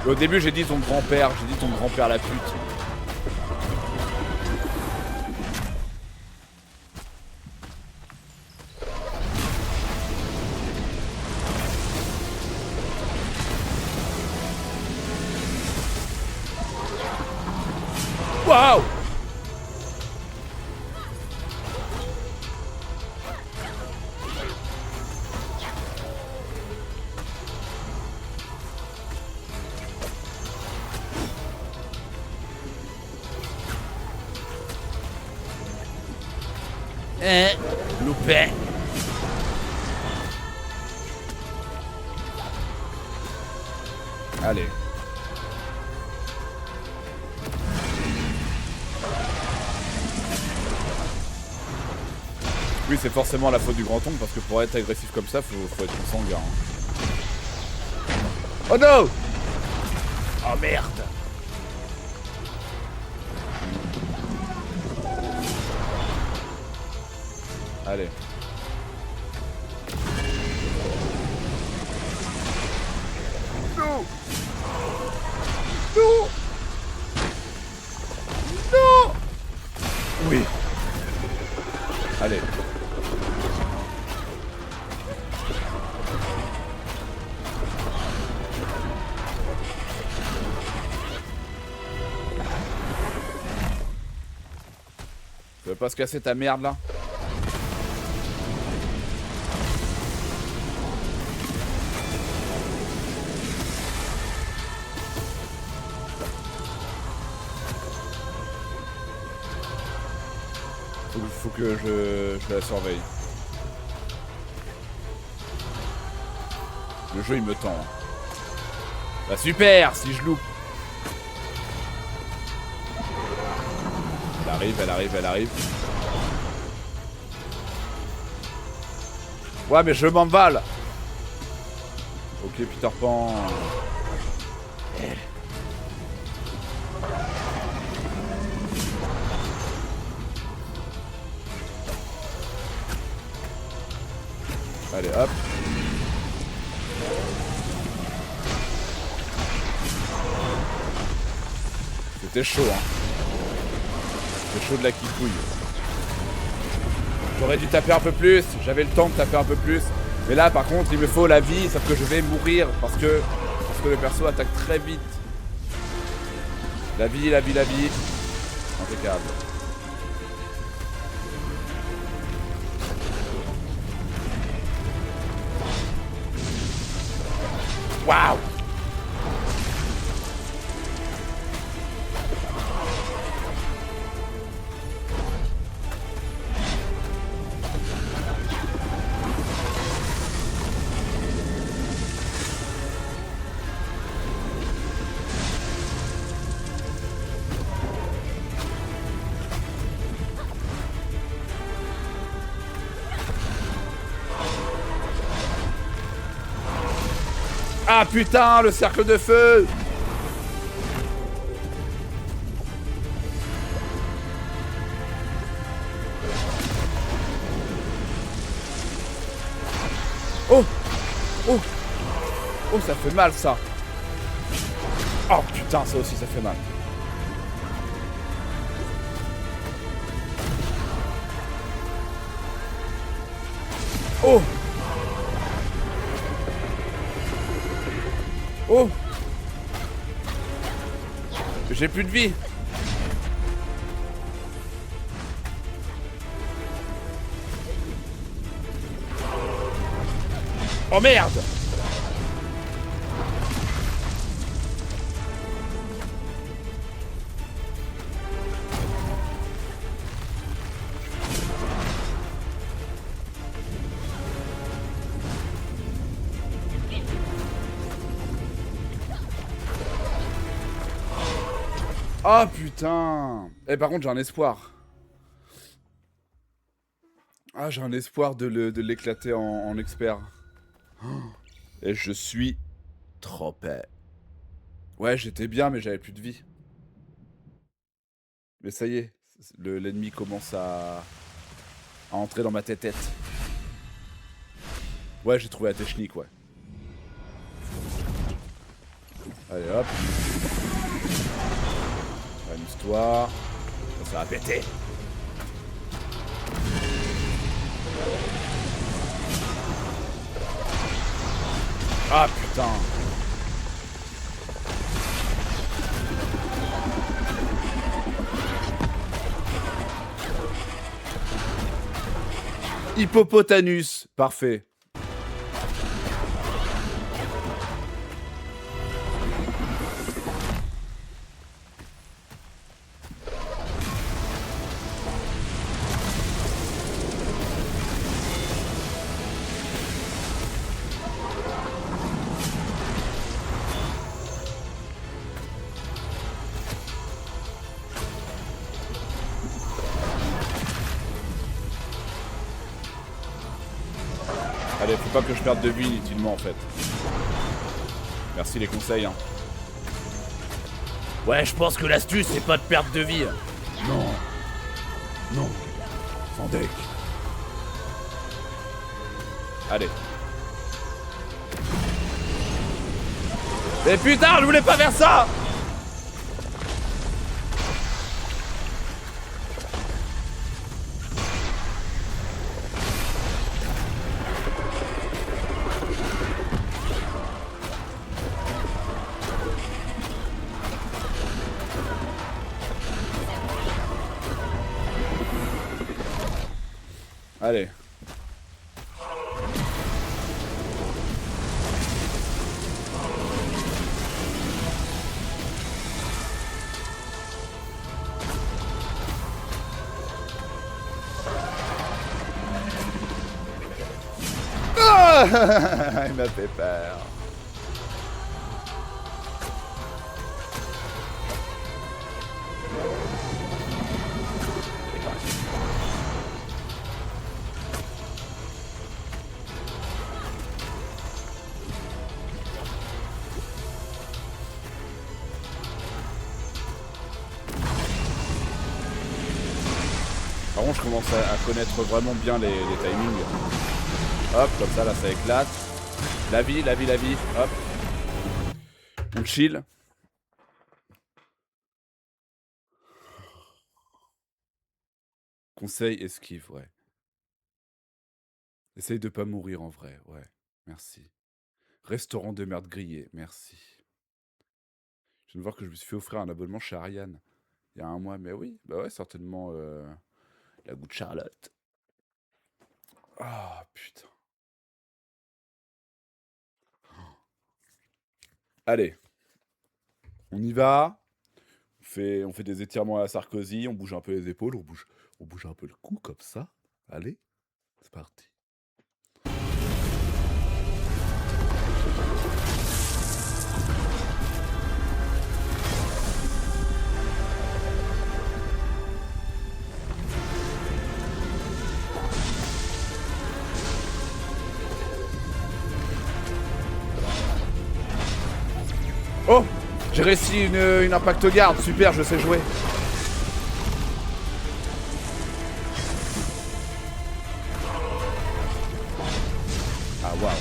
Au début, j'ai dit ton grand-père la pute. Waouh! Loupé. Allez. Oui, c'est forcément la faute du grand oncle parce que pour être agressif comme ça, faut être sanguin. Oh non! Oh merde! Allez. Non! Non! Non! Oui. Allez. Tu veux pas se casser ta merde là? Faut que je la surveille. Le jeu il me tend. Bah super si je loupe. Elle arrive. Ouais mais je m'emballe. Ok Peter Pan. Allez hop. C'était chaud hein. C'était chaud de la kikouille. J'aurais dû taper un peu plus, j'avais le temps de taper un peu plus. Mais là par contre il me faut la vie, sauf que je vais mourir parce que le perso attaque très vite. La vie. Impeccable. Waouh! Ah putain, le cercle de feu. Oh. Oh. Oh, ça fait mal ça. Oh putain, ça aussi, ça fait mal. Oh. Oh. J'ai plus de vie. Oh merde. Ah putain. Eh par contre j'ai un espoir. Ah j'ai un espoir de l'éclater en expert. Et je suis trop paix. Ouais j'étais bien mais j'avais plus de vie. Mais ça y est, l'ennemi commence à entrer dans ma tête. Ouais j'ai trouvé la technique ouais. Allez hop. Amuse-toi. Ça va péter. Ah putain. Hippopotanus. Parfait. Allez, faut pas que je perde de vie inutilement en fait. Merci les conseils hein. Ouais, je pense que l'astuce c'est pas de perdre de vie. Non. Non. Sans deck. Allez. Mais putain, je voulais pas faire ça. Allez. Ah il m'a fait peur. Par contre, je commence à connaître vraiment bien les timings. Hop, comme ça, là, ça éclate. La vie, la vie, la vie. Hop. On chill. Conseil, esquive, ouais. Essaye de pas mourir en vrai, ouais. Merci. Restaurant de merde grillé, merci. Je viens de voir que je me suis fait offrir un abonnement chez Ariane. Il y a un mois, mais oui, bah ouais, certainement la goutte Charlotte. Ah, putain. Allez, on y va. On fait des étirements à la Sarkozy, on bouge un peu les épaules, on bouge un peu le cou comme ça. Allez, c'est parti. J'ai réussi une impact garde, super, je sais jouer. Ah waouh.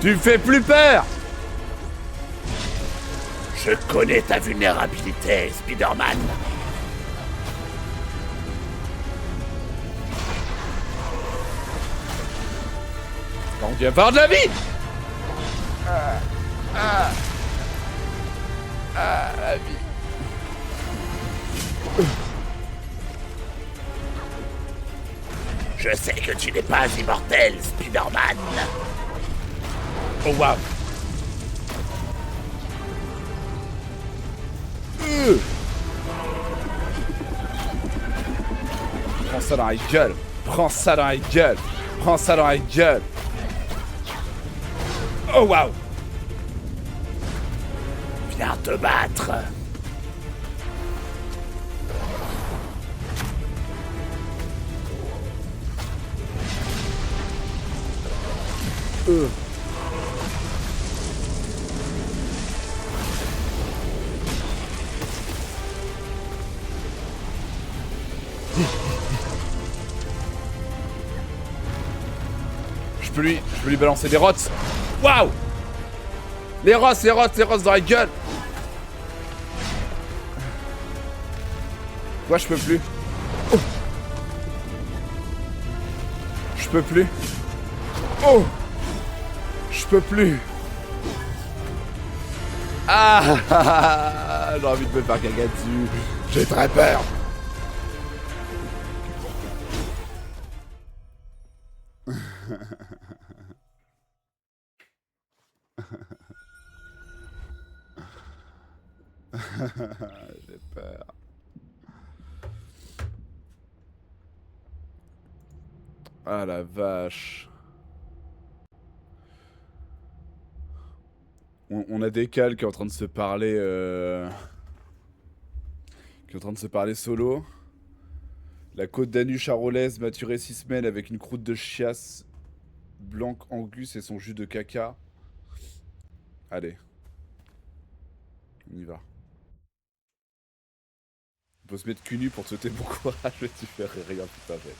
Tu me fais plus peur! Je connais ta vulnérabilité, Spider-Man. On vient avoir de la vie! La vie. Je sais que tu n'es pas immortel, Spider-Man. Oh waouh. Prends ça dans la gueule. Prends ça dans la gueule. Prends ça dans la gueule. Oh waouh. Viens te battre. Je peux lui balancer des rots. Waouh. Les rots dans la gueule. Quoi, je peux plus. Oh. Je peux plus. Oh. Je peux plus. Ah. J'ai envie de me faire caca dessus. J'ai très peur. J'ai peur. Ah la vache. On a Décal qui est en train de se parler qui est en train de se parler solo. La côte d'Anu charolaise maturée 6 semaines avec une croûte de chiasse blanc angus et son jus de caca. Allez. On y va. On peut se mettre cul nu pour te souhaiter bon courage, mais tu fais rien, putain, j'ai.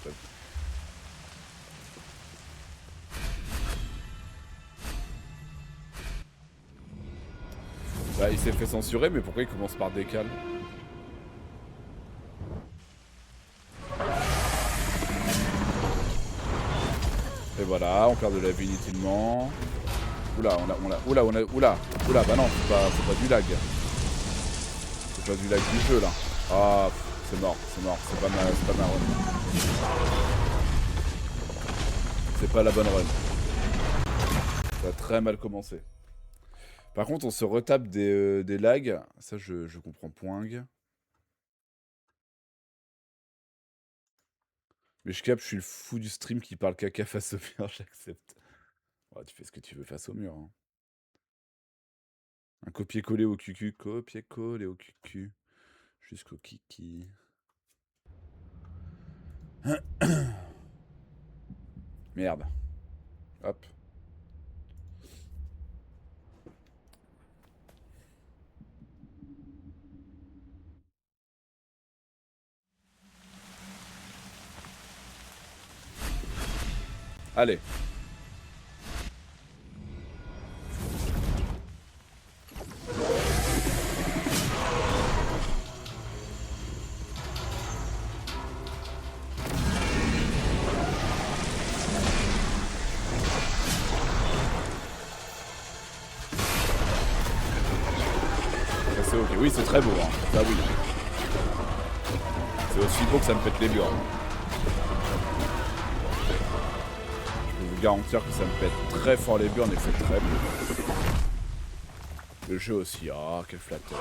Bah, il s'est fait censurer, mais pourquoi il commence par Décal? Et voilà, on perd de la vie inutilement. Oula, oula, bah non, c'est pas du lag. C'est pas du lag du jeu là. Ah, c'est mort, c'est pas ma run. C'est pas la bonne run. Ça a très mal commencé. Par contre, on se retape des lags. Ça, je comprends point. Mais je capte, je suis le fou du stream qui parle caca face au mur, j'accepte. Oh, tu fais ce que tu veux face au mur. Hein. Un copier-coller au cucu, copier-coller au cucu. Jusqu'au kiki. Merde. Hop. Allez. C'est ok. Oui, c'est très beau. Hein. Ça, oui. C'est aussi beau que ça me pète les murs. Je peux vous garantir que ça me pète très fort les burnes et que c'est très beau. Le jeu aussi, oh quel flatteur.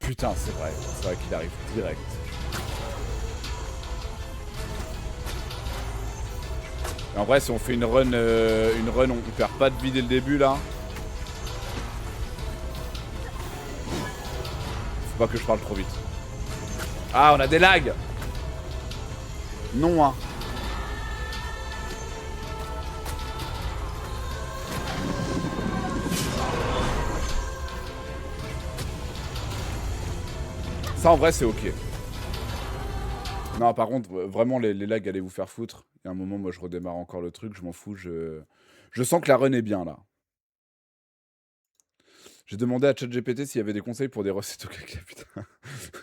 Putain, c'est vrai qu'il arrive direct. Et en vrai, si on fait une run, on perd pas de vie dès le début là. Faut pas que je parle trop vite. Ah, on a des lags. Non, hein. Ça, en vrai, c'est ok. Non, par contre, vraiment, les lags, allez vous faire foutre. Il y a un moment, moi, je redémarre encore le truc, je m'en fous. Je sens que la run est bien, là. J'ai demandé à ChatGPT s'il y avait des conseils pour des recettes au caca, putain.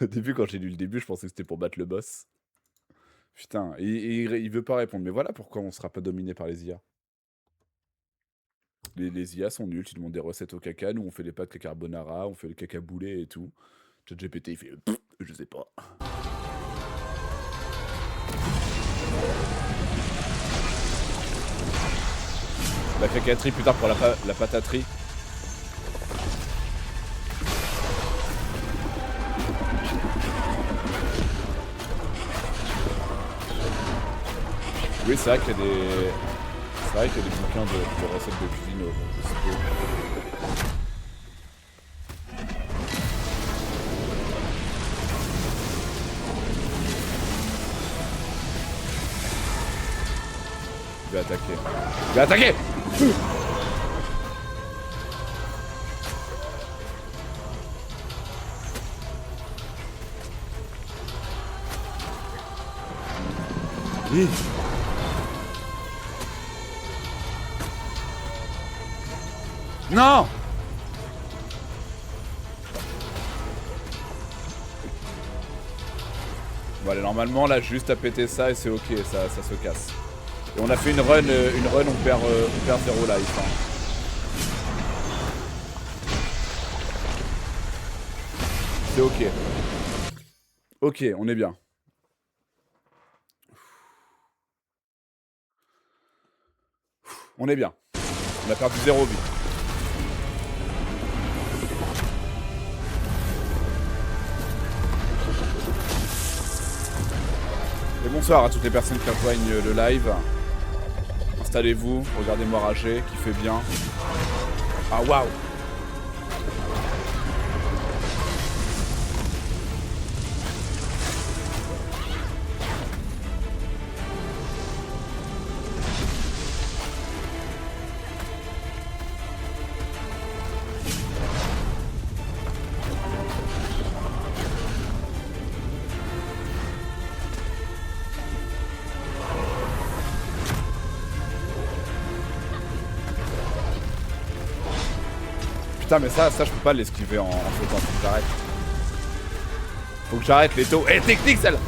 Au début, quand j'ai lu le début, je pensais que c'était pour battre le boss. Putain, il veut pas répondre. Mais voilà pourquoi on sera pas dominé par les IA. Les IA sont nuls, ils demandent des recettes au caca. Nous, on fait les pâtes carbonara, on fait le caca boulet et tout. ChatGPT, il fait je sais pas. La cacaterie plus tard pour la pataterie. Oui, c'est vrai qu'il y a des... C'est vrai qu'il y a des bouquins de recettes de cuisine au Costco. Il va attaquer. Il va attaquer. Oui. Non. Bon allez, normalement là juste à péter ça et c'est ok, ça se casse. Et on a fait une run, on perd 0 life. Hein. C'est ok. Ok, on est bien. On est bien. On a perdu 0 vie. Et bonsoir à toutes les personnes qui rejoignent le live. Installez-vous, regardez-moi rager, qui fait bien. Ah waouh! Putain mais ça je peux pas l'esquiver en sautant, faut que j'arrête. Faut que j'arrête les taux. Eh technique celle-là.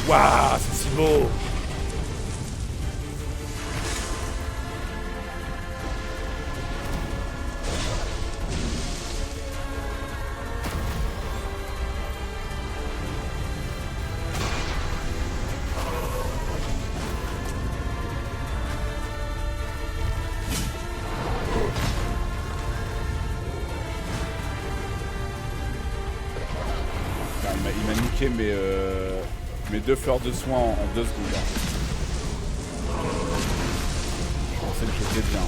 Waouh, c'est si beau. Il m'a niqué mes 2 fleurs de soin en 2 secondes. Je pensais que j'étais bien.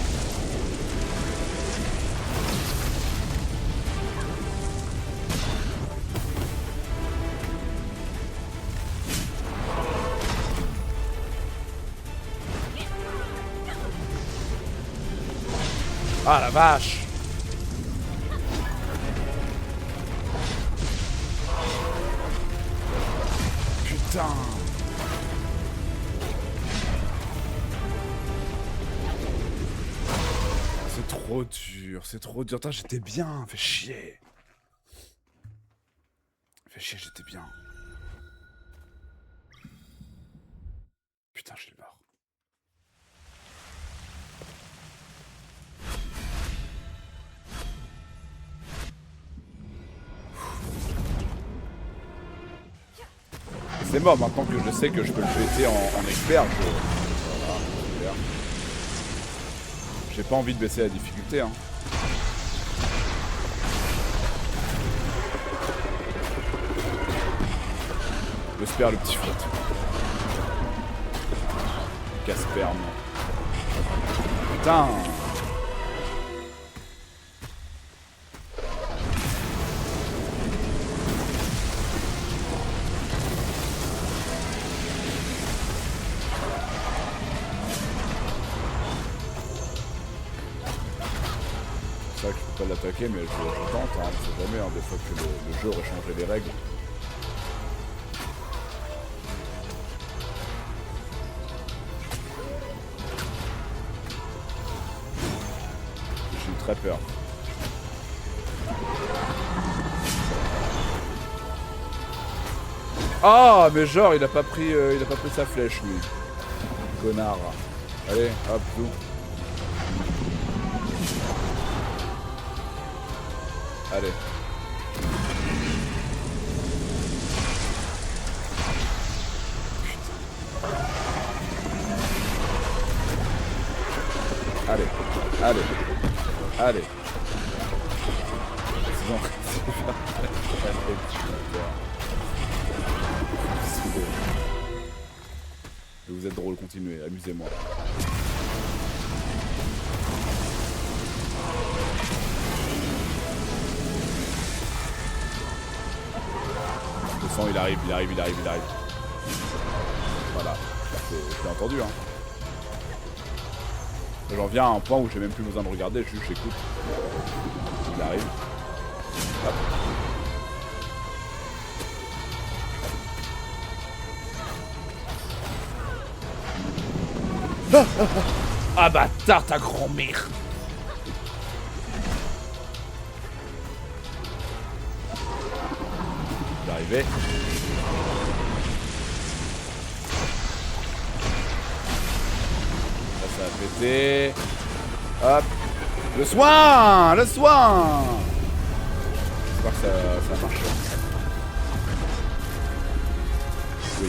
Ah la vache! Putain! C'est trop dur, c'est trop dur. Putain, j'étais bien, fais chier. Fais chier, j'étais bien. Putain, je suis mort. c'est mort, maintenant que je sais que je peux le péter en expert, voilà, super. J'ai pas envie de baisser la difficulté, hein. J'espère le petit flotte. Casperme. Putain. C'est vrai que je peux pas l'attaquer, mais je tente, hein, on sait jamais, hein, des fois que le jeu aurait changé les règles. J'ai eu très peur. Ah, mais genre, il a pas pris sa flèche, lui. Connard. Allez, hop, zou. Allez. Allez, allez, allez. Sinon, vous êtes drôle, continuez, amusez-moi. Le sang, il arrive. Voilà, je l'ai entendu, hein. J'en viens à un point où j'ai même plus besoin de regarder, juste j'écoute. Il arrive. Hop. Ah bâtard, ta grand-mère. Il est arrivé. Ça va péter. Hop. Le soin. J'espère que ça marche. Oui.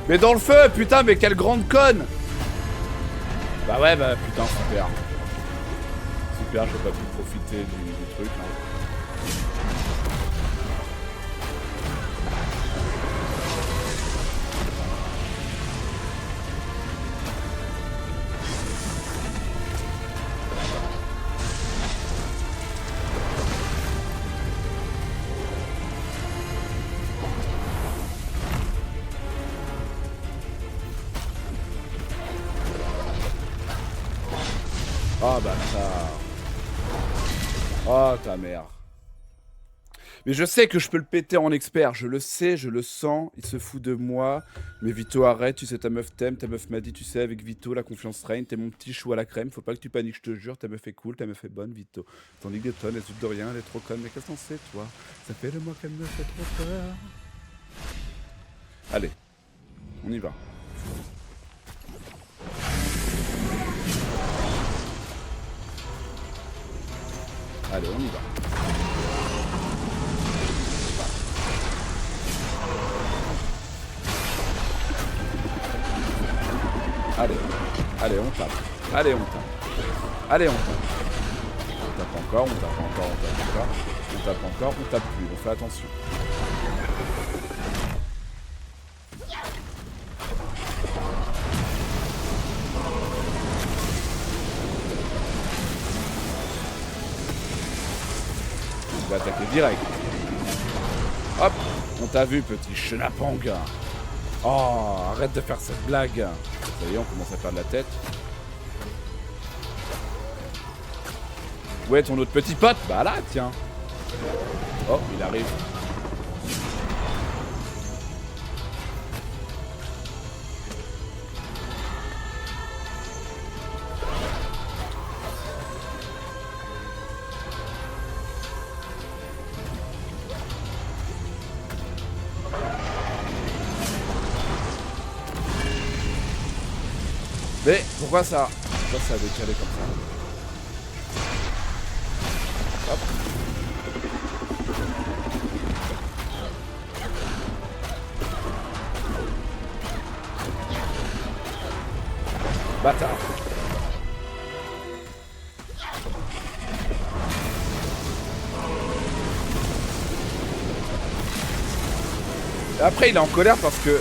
Mais dans le feu, putain, mais quelle grande conne. Bah ouais, bah putain, super. Super, j'ai pas pu profiter du truc, hein. Oh bah ça. Oh ta mère. Mais je sais que je peux le péter en expert, je le sais, je le sens, il se fout de moi. Mais Vito arrête, tu sais ta meuf t'aime, ta meuf m'a dit tu sais avec Vito la confiance règne, t'es mon petit chou à la crème, faut pas que tu paniques je te jure, ta meuf est cool, ta meuf est bonne Vito. Tandis que Tonne, elle se doute de rien, elle est trop conne, mais qu'est-ce que t'en sais toi? Ça fait de moi qu'elle me fait trop peur. Allez, on y va. Allez, on y va. Allez, allez, on tape. Allez, on tape. Allez, on tape. On tape encore, on tape encore, on tape encore. On tape encore, on tape plus. On fait attention. On va attaquer direct. Hop, on t'a vu, petit chenapanga. Oh, arrête de faire cette blague. Ça y est, on commence à perdre la tête. Ouais, ton autre petit pote. Bah là, tiens. Oh, il arrive. Mais pourquoi ça a décalé comme ça? Hop. Bâtard. Et après il est en colère parce que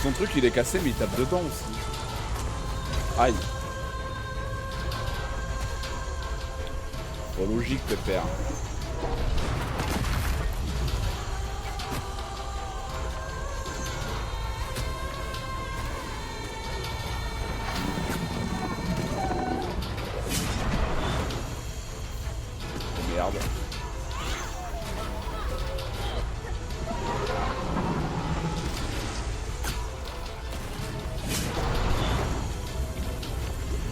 son truc il est cassé mais il tape dedans aussi. Aïe. Pas logique, pépère. Oh, merde.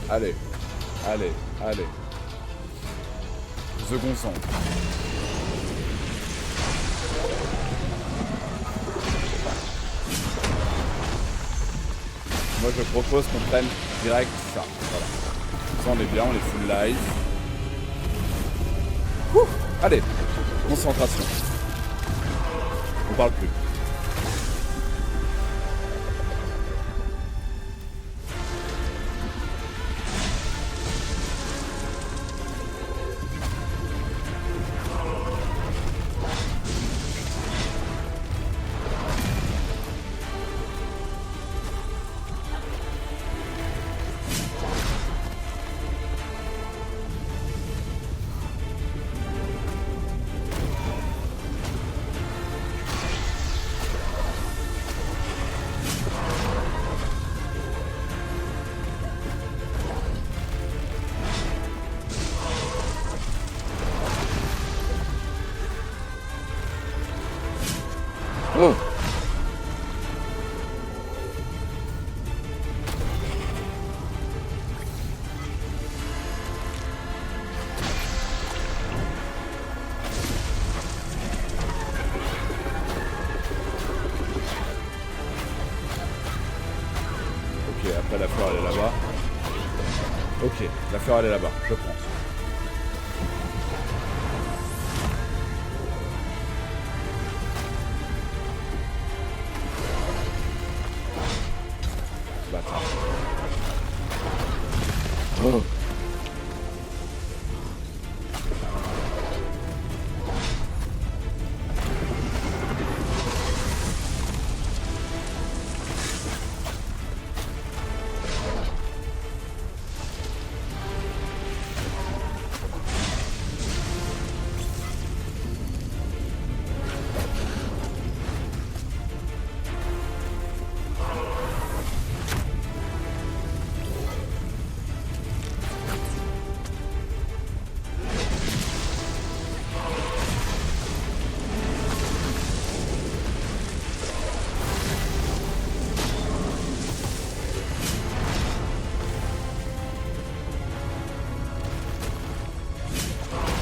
Allez, allez, allez. Second son. Moi je propose qu'on prenne direct ça. Voilà. Ça on est bien, on est full live. Ouh, allez, concentration. On parle plus. Oh. Ok, après la fleur elle est là-bas. Ok, la fleur elle est là-bas, je prends. Bâtard. Oh.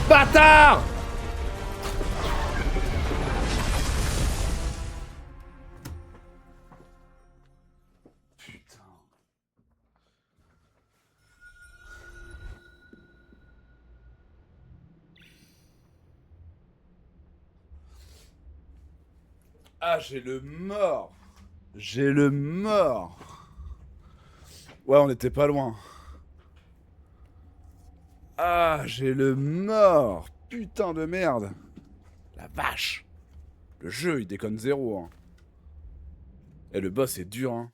Bâtard! Putain. Ah, j'ai le mort. J'ai le mort. Ouais, on était pas loin. Ah, j'ai le mort. Putain de merde. La vache. Le jeu, il déconne zéro. Hein. Et le boss est dur. Hein.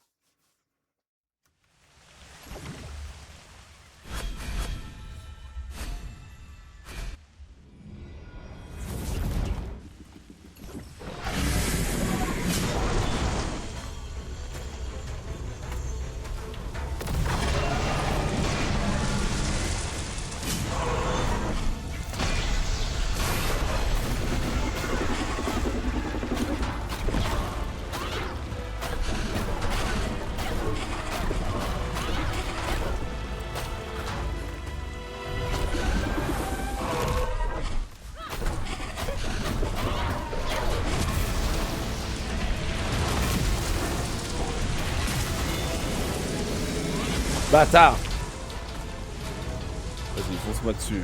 Bâtard! Vas-y, fonce-moi dessus.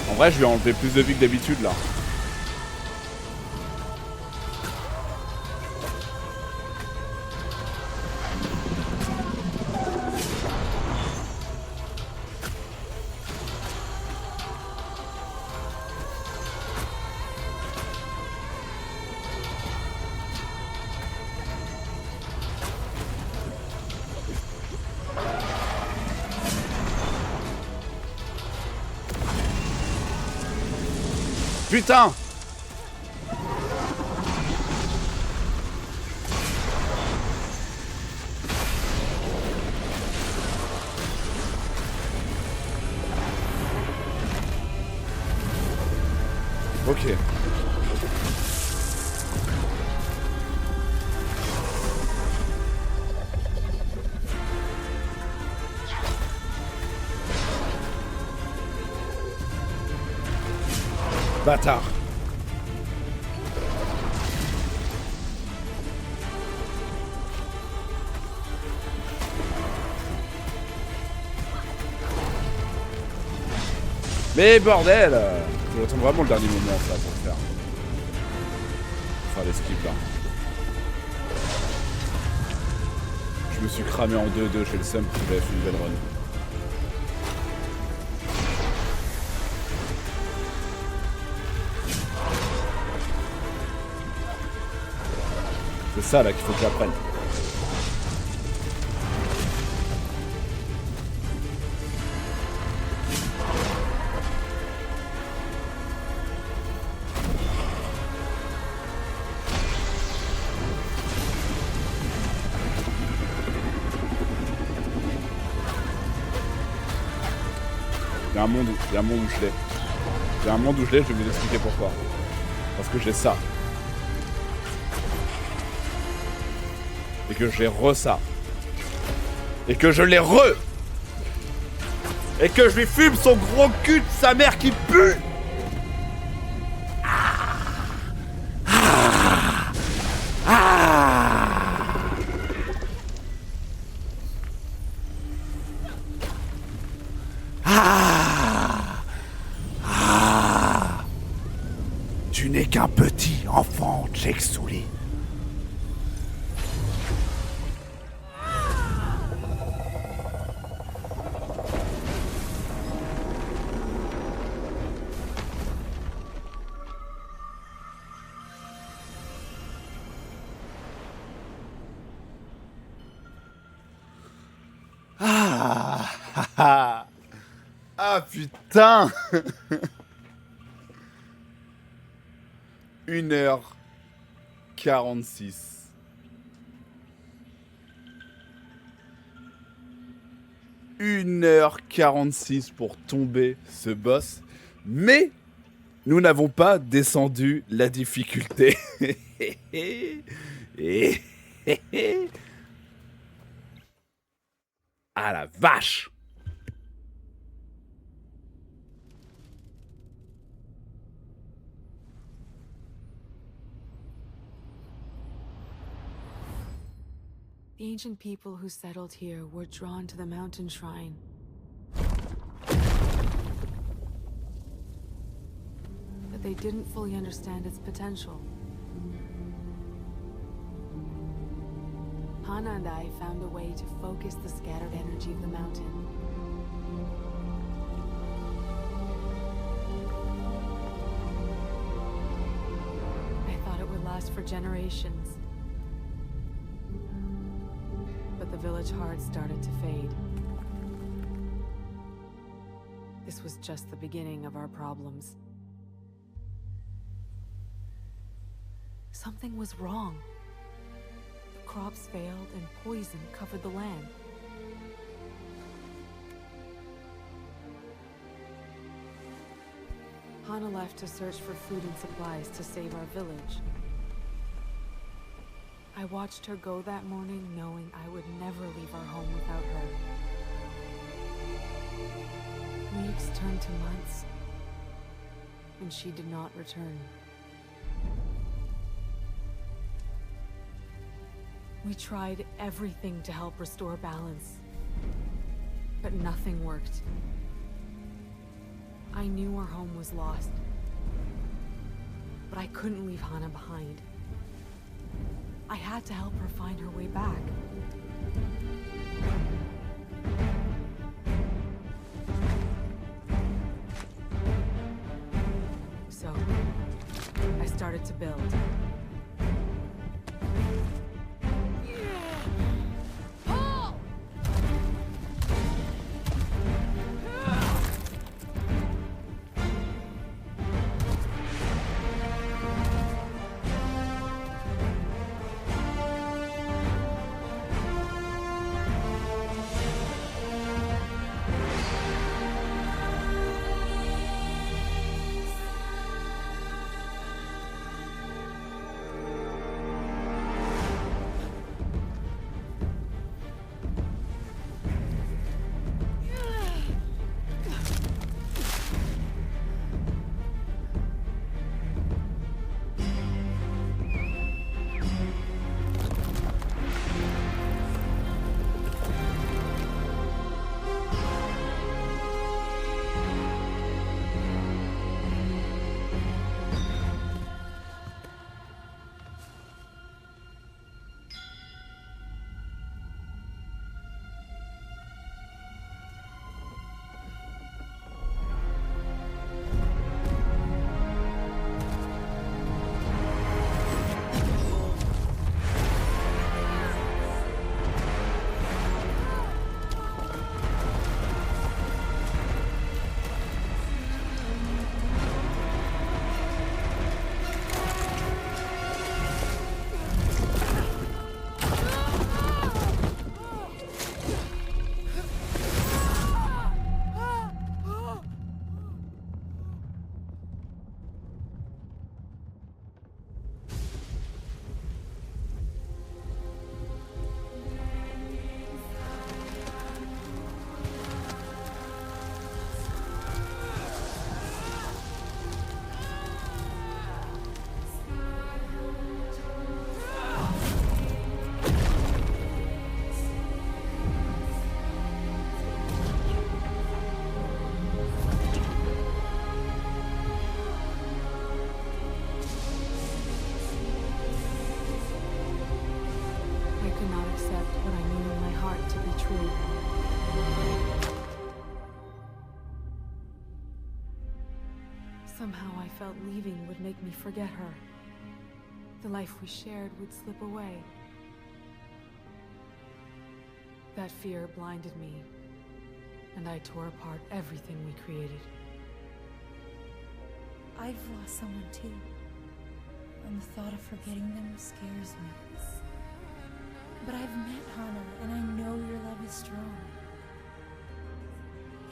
En vrai, je lui ai enlevé plus de vie que d'habitude là. Putain! Ok. Bâtard. Mais bordel! J'attends vraiment le dernier moment ça pour le faire. Faire l'esquive là. Je me suis cramé en 2-2, j'ai le seum parce que j'avais fait une belle run. C'est ça là qu'il faut que j'apprenne. Il y a un monde où je l'ai. Il y a un monde où je l'ai, je vais vous expliquer pourquoi. Parce que j'ai ça. Et que j'ai ça. Et que je l'ai Et que je lui fume son gros cul de sa mère qui pue. Tu n'es qu'un petit enfant, Jake Sully. Ah putain. 1h46. 1h46 pour tomber ce boss. Mais nous n'avons pas descendu la difficulté. Ah la vache! The ancient people who settled here were drawn to the mountain shrine. But they didn't fully understand its potential. Hana and I found a way to focus the scattered energy of the mountain. last for generations. But the village heart started to fade. This was just the beginning of our problems. Something was wrong. The crops failed and poison covered the land. Hana left to search for food and supplies to save our village. I watched her go that morning knowing I would never leave our home without her. Weeks turned to months, and she did not return. We tried everything to help restore balance, but nothing worked. I knew our home was lost, but I couldn't leave Hana behind. I had to help her find her way back. So, I started to build. Somehow I felt leaving would make me forget her. The life we shared would slip away. That fear blinded me, and I tore apart everything we created. I've lost someone too, and the thought of forgetting them scares me. But I've met Hana, and I know your love is strong.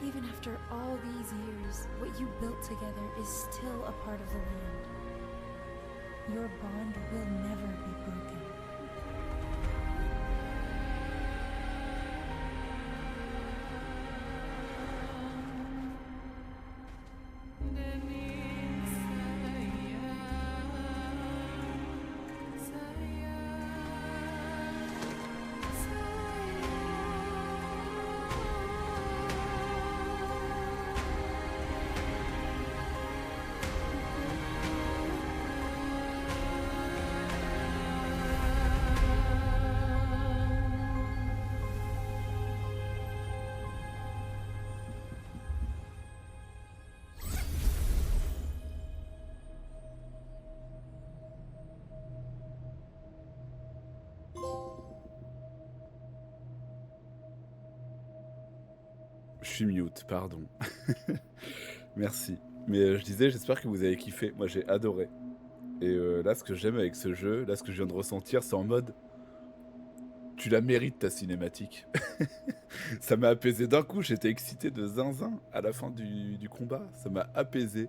Even after all these years, what you built together is still a part of the land. Your bond will never be broken. Je suis mute, pardon. Merci. Mais je disais, j'espère que vous avez kiffé. Moi, j'ai adoré. Et là, ce que j'aime avec ce jeu, là, ce que je viens de ressentir, c'est en mode... Tu la mérites, ta cinématique. Ça m'a apaisé d'un coup, j'étais excité de zinzin à la fin du combat. Ça m'a apaisé.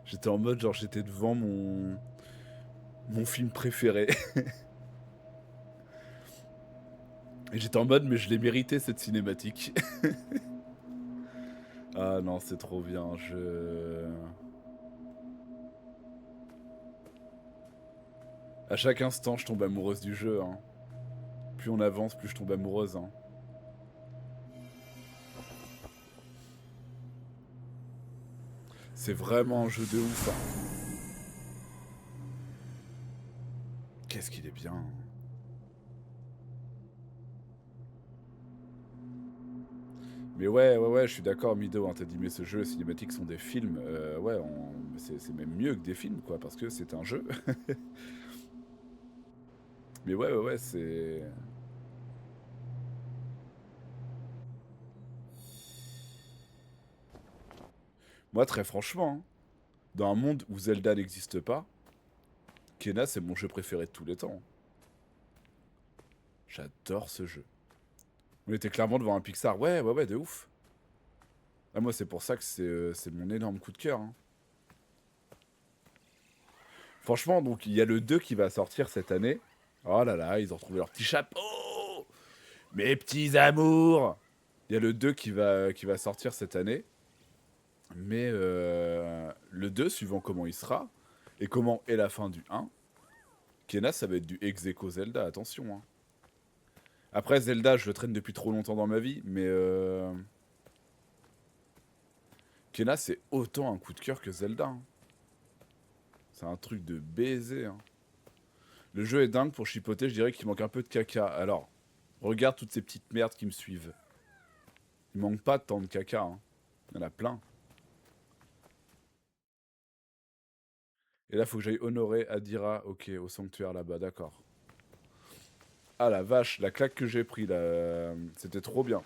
J'étais en mode, genre, j'étais devant mon film préféré. Et j'étais en mode, mais je l'ai mérité, cette cinématique. Ah non, c'est trop bien, À chaque instant, je tombe amoureuse du jeu, hein. Plus on avance, plus je tombe amoureuse, hein. C'est vraiment un jeu de ouf, hein. Qu'est-ce qu'il est bien. Mais ouais, je suis d'accord, Mido, hein, t'as dit, mais ce jeu, les cinématiques sont des films. Ouais, c'est même mieux que des films, quoi, parce que c'est un jeu. Mais ouais, c'est... Moi, très franchement, hein, dans un monde où Zelda n'existe pas, Kena, c'est mon jeu préféré de tous les temps. J'adore ce jeu. On était clairement devant un Pixar. Ouais, de ouf. Ah, moi, c'est pour ça que c'est mon énorme coup de cœur, hein. Franchement, donc, il y a le 2 qui va sortir cette année. Oh là là, ils ont retrouvé leur petit chapeau. Mes petits amours. Il y a le 2 qui va sortir cette année. Mais le 2, suivant comment il sera, et comment est la fin du 1, Kena, ça va être du ex-aequo Zelda, attention, hein. Après, Zelda, je le traîne depuis trop longtemps dans ma vie, mais... Kena, c'est autant un coup de cœur que Zelda, hein. C'est un truc de baiser, hein. Le jeu est dingue, pour chipoter, je dirais qu'il manque un peu de caca. Alors, regarde toutes ces petites merdes qui me suivent. Il manque pas tant de caca, hein. Il y en a plein. Et là, faut que j'aille honorer Adira, ok, au sanctuaire là-bas, d'accord. Ah la vache, la claque que j'ai pris là, c'était trop bien.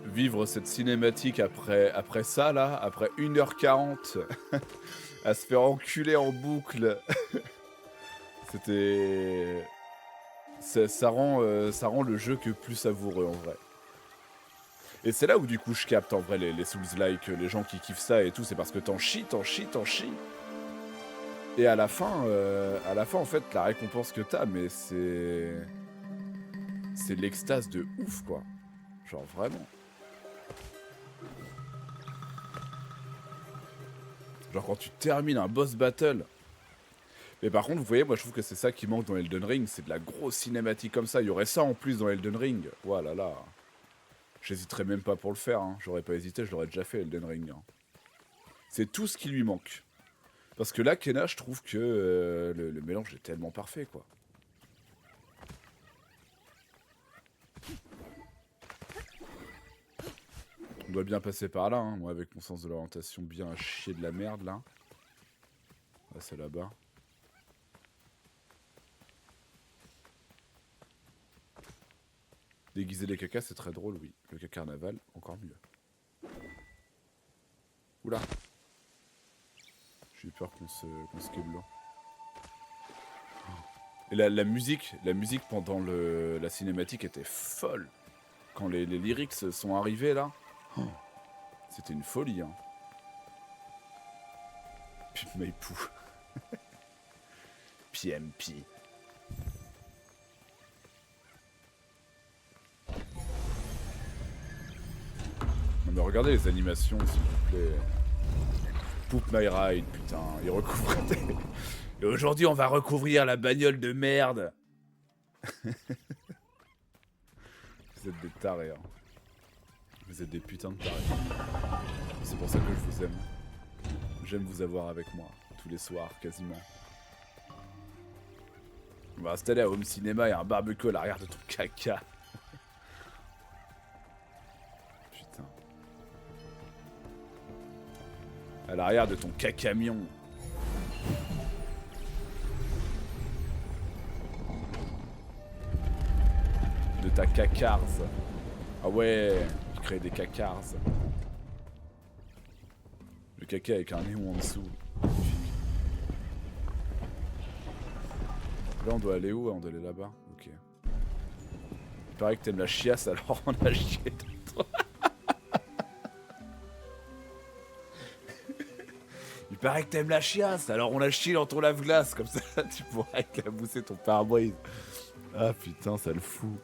Vivre cette cinématique après ça là, après 1h40, à se faire enculer en boucle. C'était... Ça rend le jeu que plus savoureux en vrai. Et c'est là où du coup je capte en vrai les Souls-like, les gens qui kiffent ça et tout, c'est parce que t'en chies. Et à la fin en fait, la récompense que t'as, mais c'est l'extase de ouf quoi. Genre vraiment. Genre quand tu termines un boss battle. Mais par contre, vous voyez, moi je trouve que c'est ça qui manque dans Elden Ring, c'est de la grosse cinématique comme ça. Il y aurait ça en plus dans Elden Ring. Voilà là. J'hésiterais même pas pour le faire, hein. J'aurais pas hésité, je l'aurais déjà fait Elden Ring, hein. C'est tout ce qui lui manque. Parce que là, Kena, je trouve que le mélange est tellement parfait, quoi. On doit bien passer par là, hein. Moi, avec mon sens de l'orientation bien à chier de la merde, là. Là, c'est là-bas. Déguiser les cacas, c'est très drôle, oui. Le caca carnaval, encore mieux. Oula. J'ai eu peur qu'on se kill blanc. Et la musique pendant la cinématique était folle. Quand les lyrics sont arrivés là, c'était une folie, hein. Pip Maipou. PMP. Non mais regardez les animations s'il vous plaît. Poop My Ride, putain, il recouvre. Et aujourd'hui, on va recouvrir la bagnole de merde. Vous êtes des tarés, hein. Vous êtes des putains de tarés. C'est pour ça que je vous aime. J'aime vous avoir avec moi, tous les soirs, quasiment. On va installer à Home Cinéma et un barbecue à l'arrière de ton caca. Putain. À l'arrière de ton camion. De ta cacarze. Ah ouais, il crée des cacars. Le caca avec un néon en dessous. Magnifique. Là, on doit aller où? On doit aller là-bas. Ok. Il paraît que t'aimes la chiasse, alors on a chié dedans. Il paraît que t'aimes la chiasse, alors on a chié dans ton lave-glace. Comme ça, tu pourras éclabousser ton pare-brise. Ah putain, ça le fout.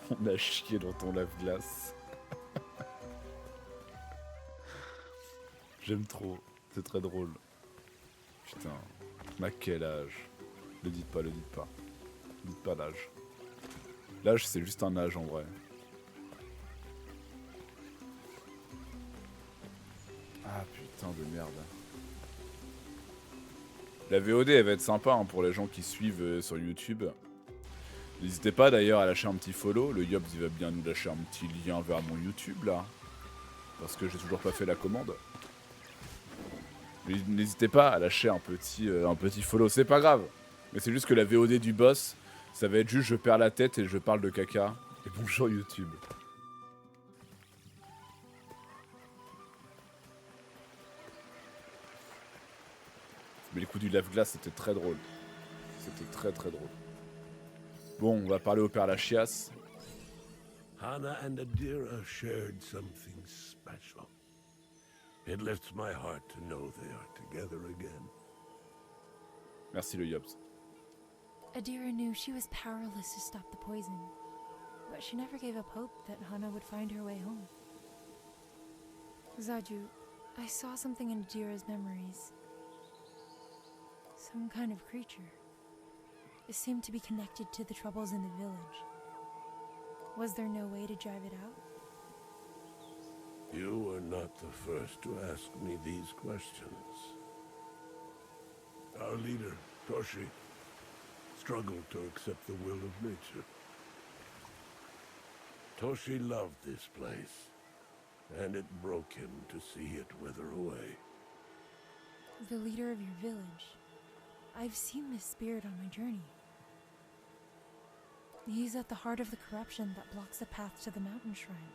On a chié dans ton lave-glace. J'aime trop. C'est très drôle. Putain. Mais à quel âge? Le dites pas, le dites pas. Dites pas l'âge. L'âge, c'est juste un âge en vrai. Ah putain de merde. La VOD, elle va être sympa hein, pour les gens qui suivent sur YouTube. N'hésitez pas d'ailleurs à lâcher un petit follow. Le Yobs, il va bien nous lâcher un petit lien vers mon YouTube là. Parce que j'ai toujours pas fait la commande. N'hésitez pas à lâcher un petit follow. C'est pas grave. Mais c'est juste que la VOD du boss, ça va être juste je perds la tête et je parle de caca. Et bonjour YouTube. Mais les coups du lave-glace, c'était très drôle. C'était très très drôle. Bon, on va parler au père Lachias. Hana and Adira shared something special. It lifts my heart to know they are together again. Merci le Yobs. Adira knew she was powerless to stop the poison, but she never gave up hope that Hana would find her way home. Zaju, I saw something in Adira's memories. Some kind of creature. It seemed to be connected to the troubles in the village. Was there no way to drive it out? You are not the first to ask me these questions. Our leader, Toshi, struggled to accept the will of nature. Toshi loved this place, and it broke him to see it wither away. The leader of your village. I've seen this spirit on my journey. He's at the heart of the corruption that blocks the path to the mountain shrine.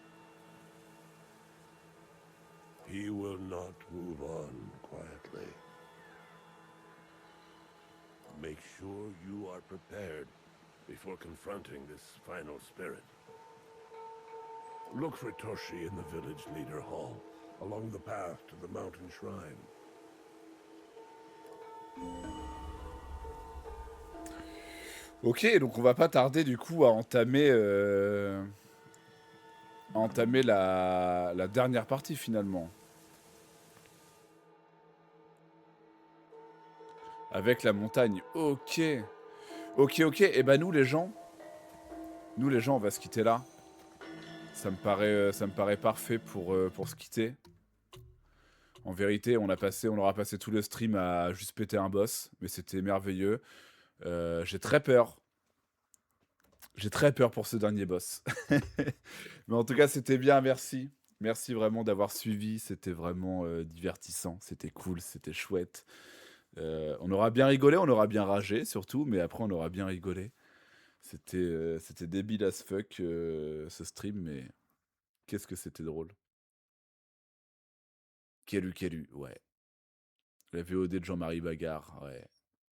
He will not move on quietly. Make sure you are prepared before confronting this final spirit. Look for Toshi in the village leader hall, along the path to the mountain shrine. Ok, donc on va pas tarder du coup à entamer la dernière partie finalement. Avec la montagne. Ok. Ok. Et bah nous les gens, on va se quitter là. Ça me paraît parfait pour se quitter. En vérité, on aura passé tout le stream à juste péter un boss, mais c'était merveilleux. J'ai très peur. J'ai très peur pour ce dernier boss. Mais en tout cas, c'était bien, merci. Merci vraiment d'avoir suivi. C'était vraiment divertissant. C'était cool, c'était chouette. On aura bien rigolé, on aura bien ragé surtout, mais après on aura bien rigolé. C'était débile as fuck ce stream, mais qu'est-ce que c'était drôle. Kélu, ouais. La VOD de Jean-Marie Bagarre, ouais.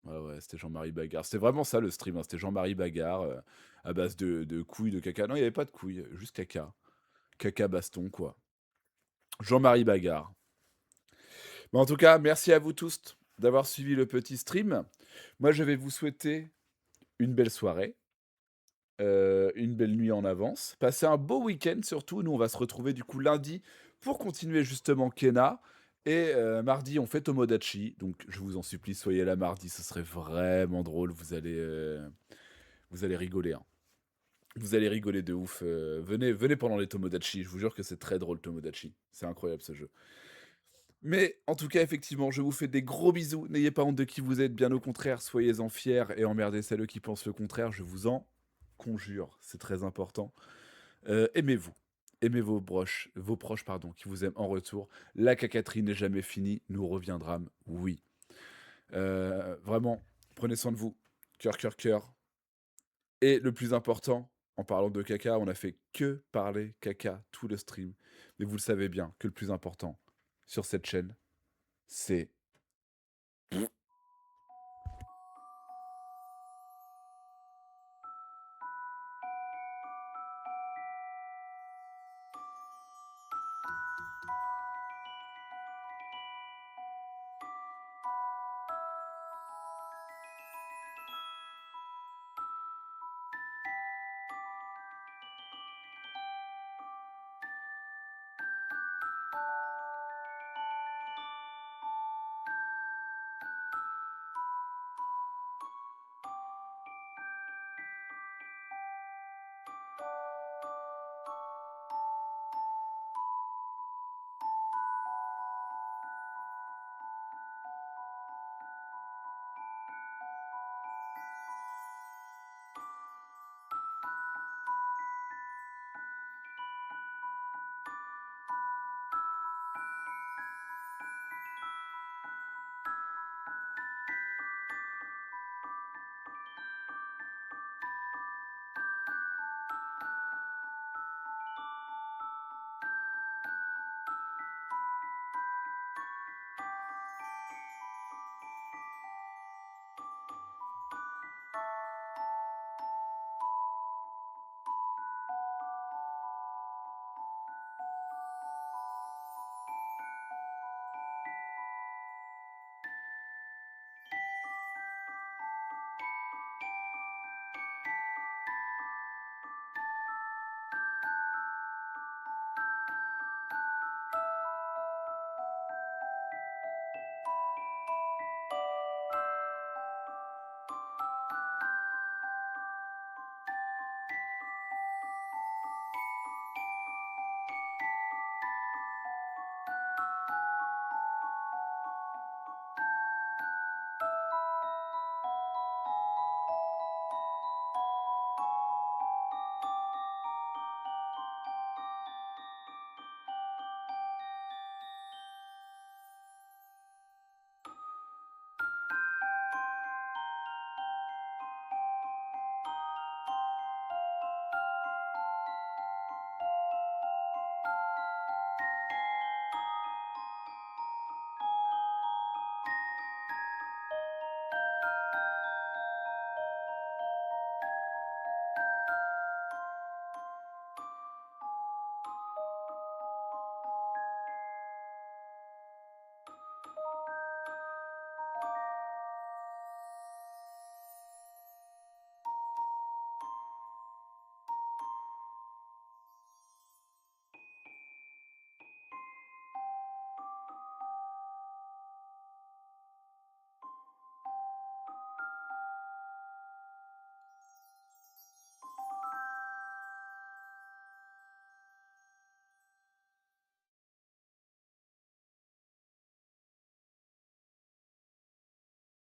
Ouais, c'était Jean-Marie Bagarre. C'était vraiment ça le stream, hein. C'était Jean-Marie Bagarre à base de couilles, de caca. Non, il n'y avait pas de couilles, juste caca. Caca baston, quoi. Jean-Marie Bagarre. Mais en tout cas, merci à vous tous d'avoir suivi le petit stream. Moi, je vais vous souhaiter une belle soirée, une belle nuit en avance. Passez un beau week-end surtout. Nous, on va se retrouver du coup lundi pour continuer justement Kena. Et mardi, on fait Tomodachi. Donc, je vous en supplie, soyez là mardi. Ce serait vraiment drôle. Vous allez rigoler. Hein. Vous allez rigoler de ouf. Venez pendant les Tomodachi. Je vous jure que c'est très drôle, Tomodachi. C'est incroyable ce jeu. Mais en tout cas, effectivement, je vous fais des gros bisous. N'ayez pas honte de qui vous êtes. Bien au contraire, soyez-en fiers et emmerdez celles qui pensent le contraire. Je vous en conjure. C'est très important. Aimez-vous. Aimez vos proches, qui vous aiment en retour. La cacaterie n'est jamais finie. Nous reviendrons, oui. Vraiment, prenez soin de vous. Cœur, cœur, cœur. Et le plus important, en parlant de caca, on a fait que parler caca tout le stream. Mais vous le savez bien que le plus important sur cette chaîne, c'est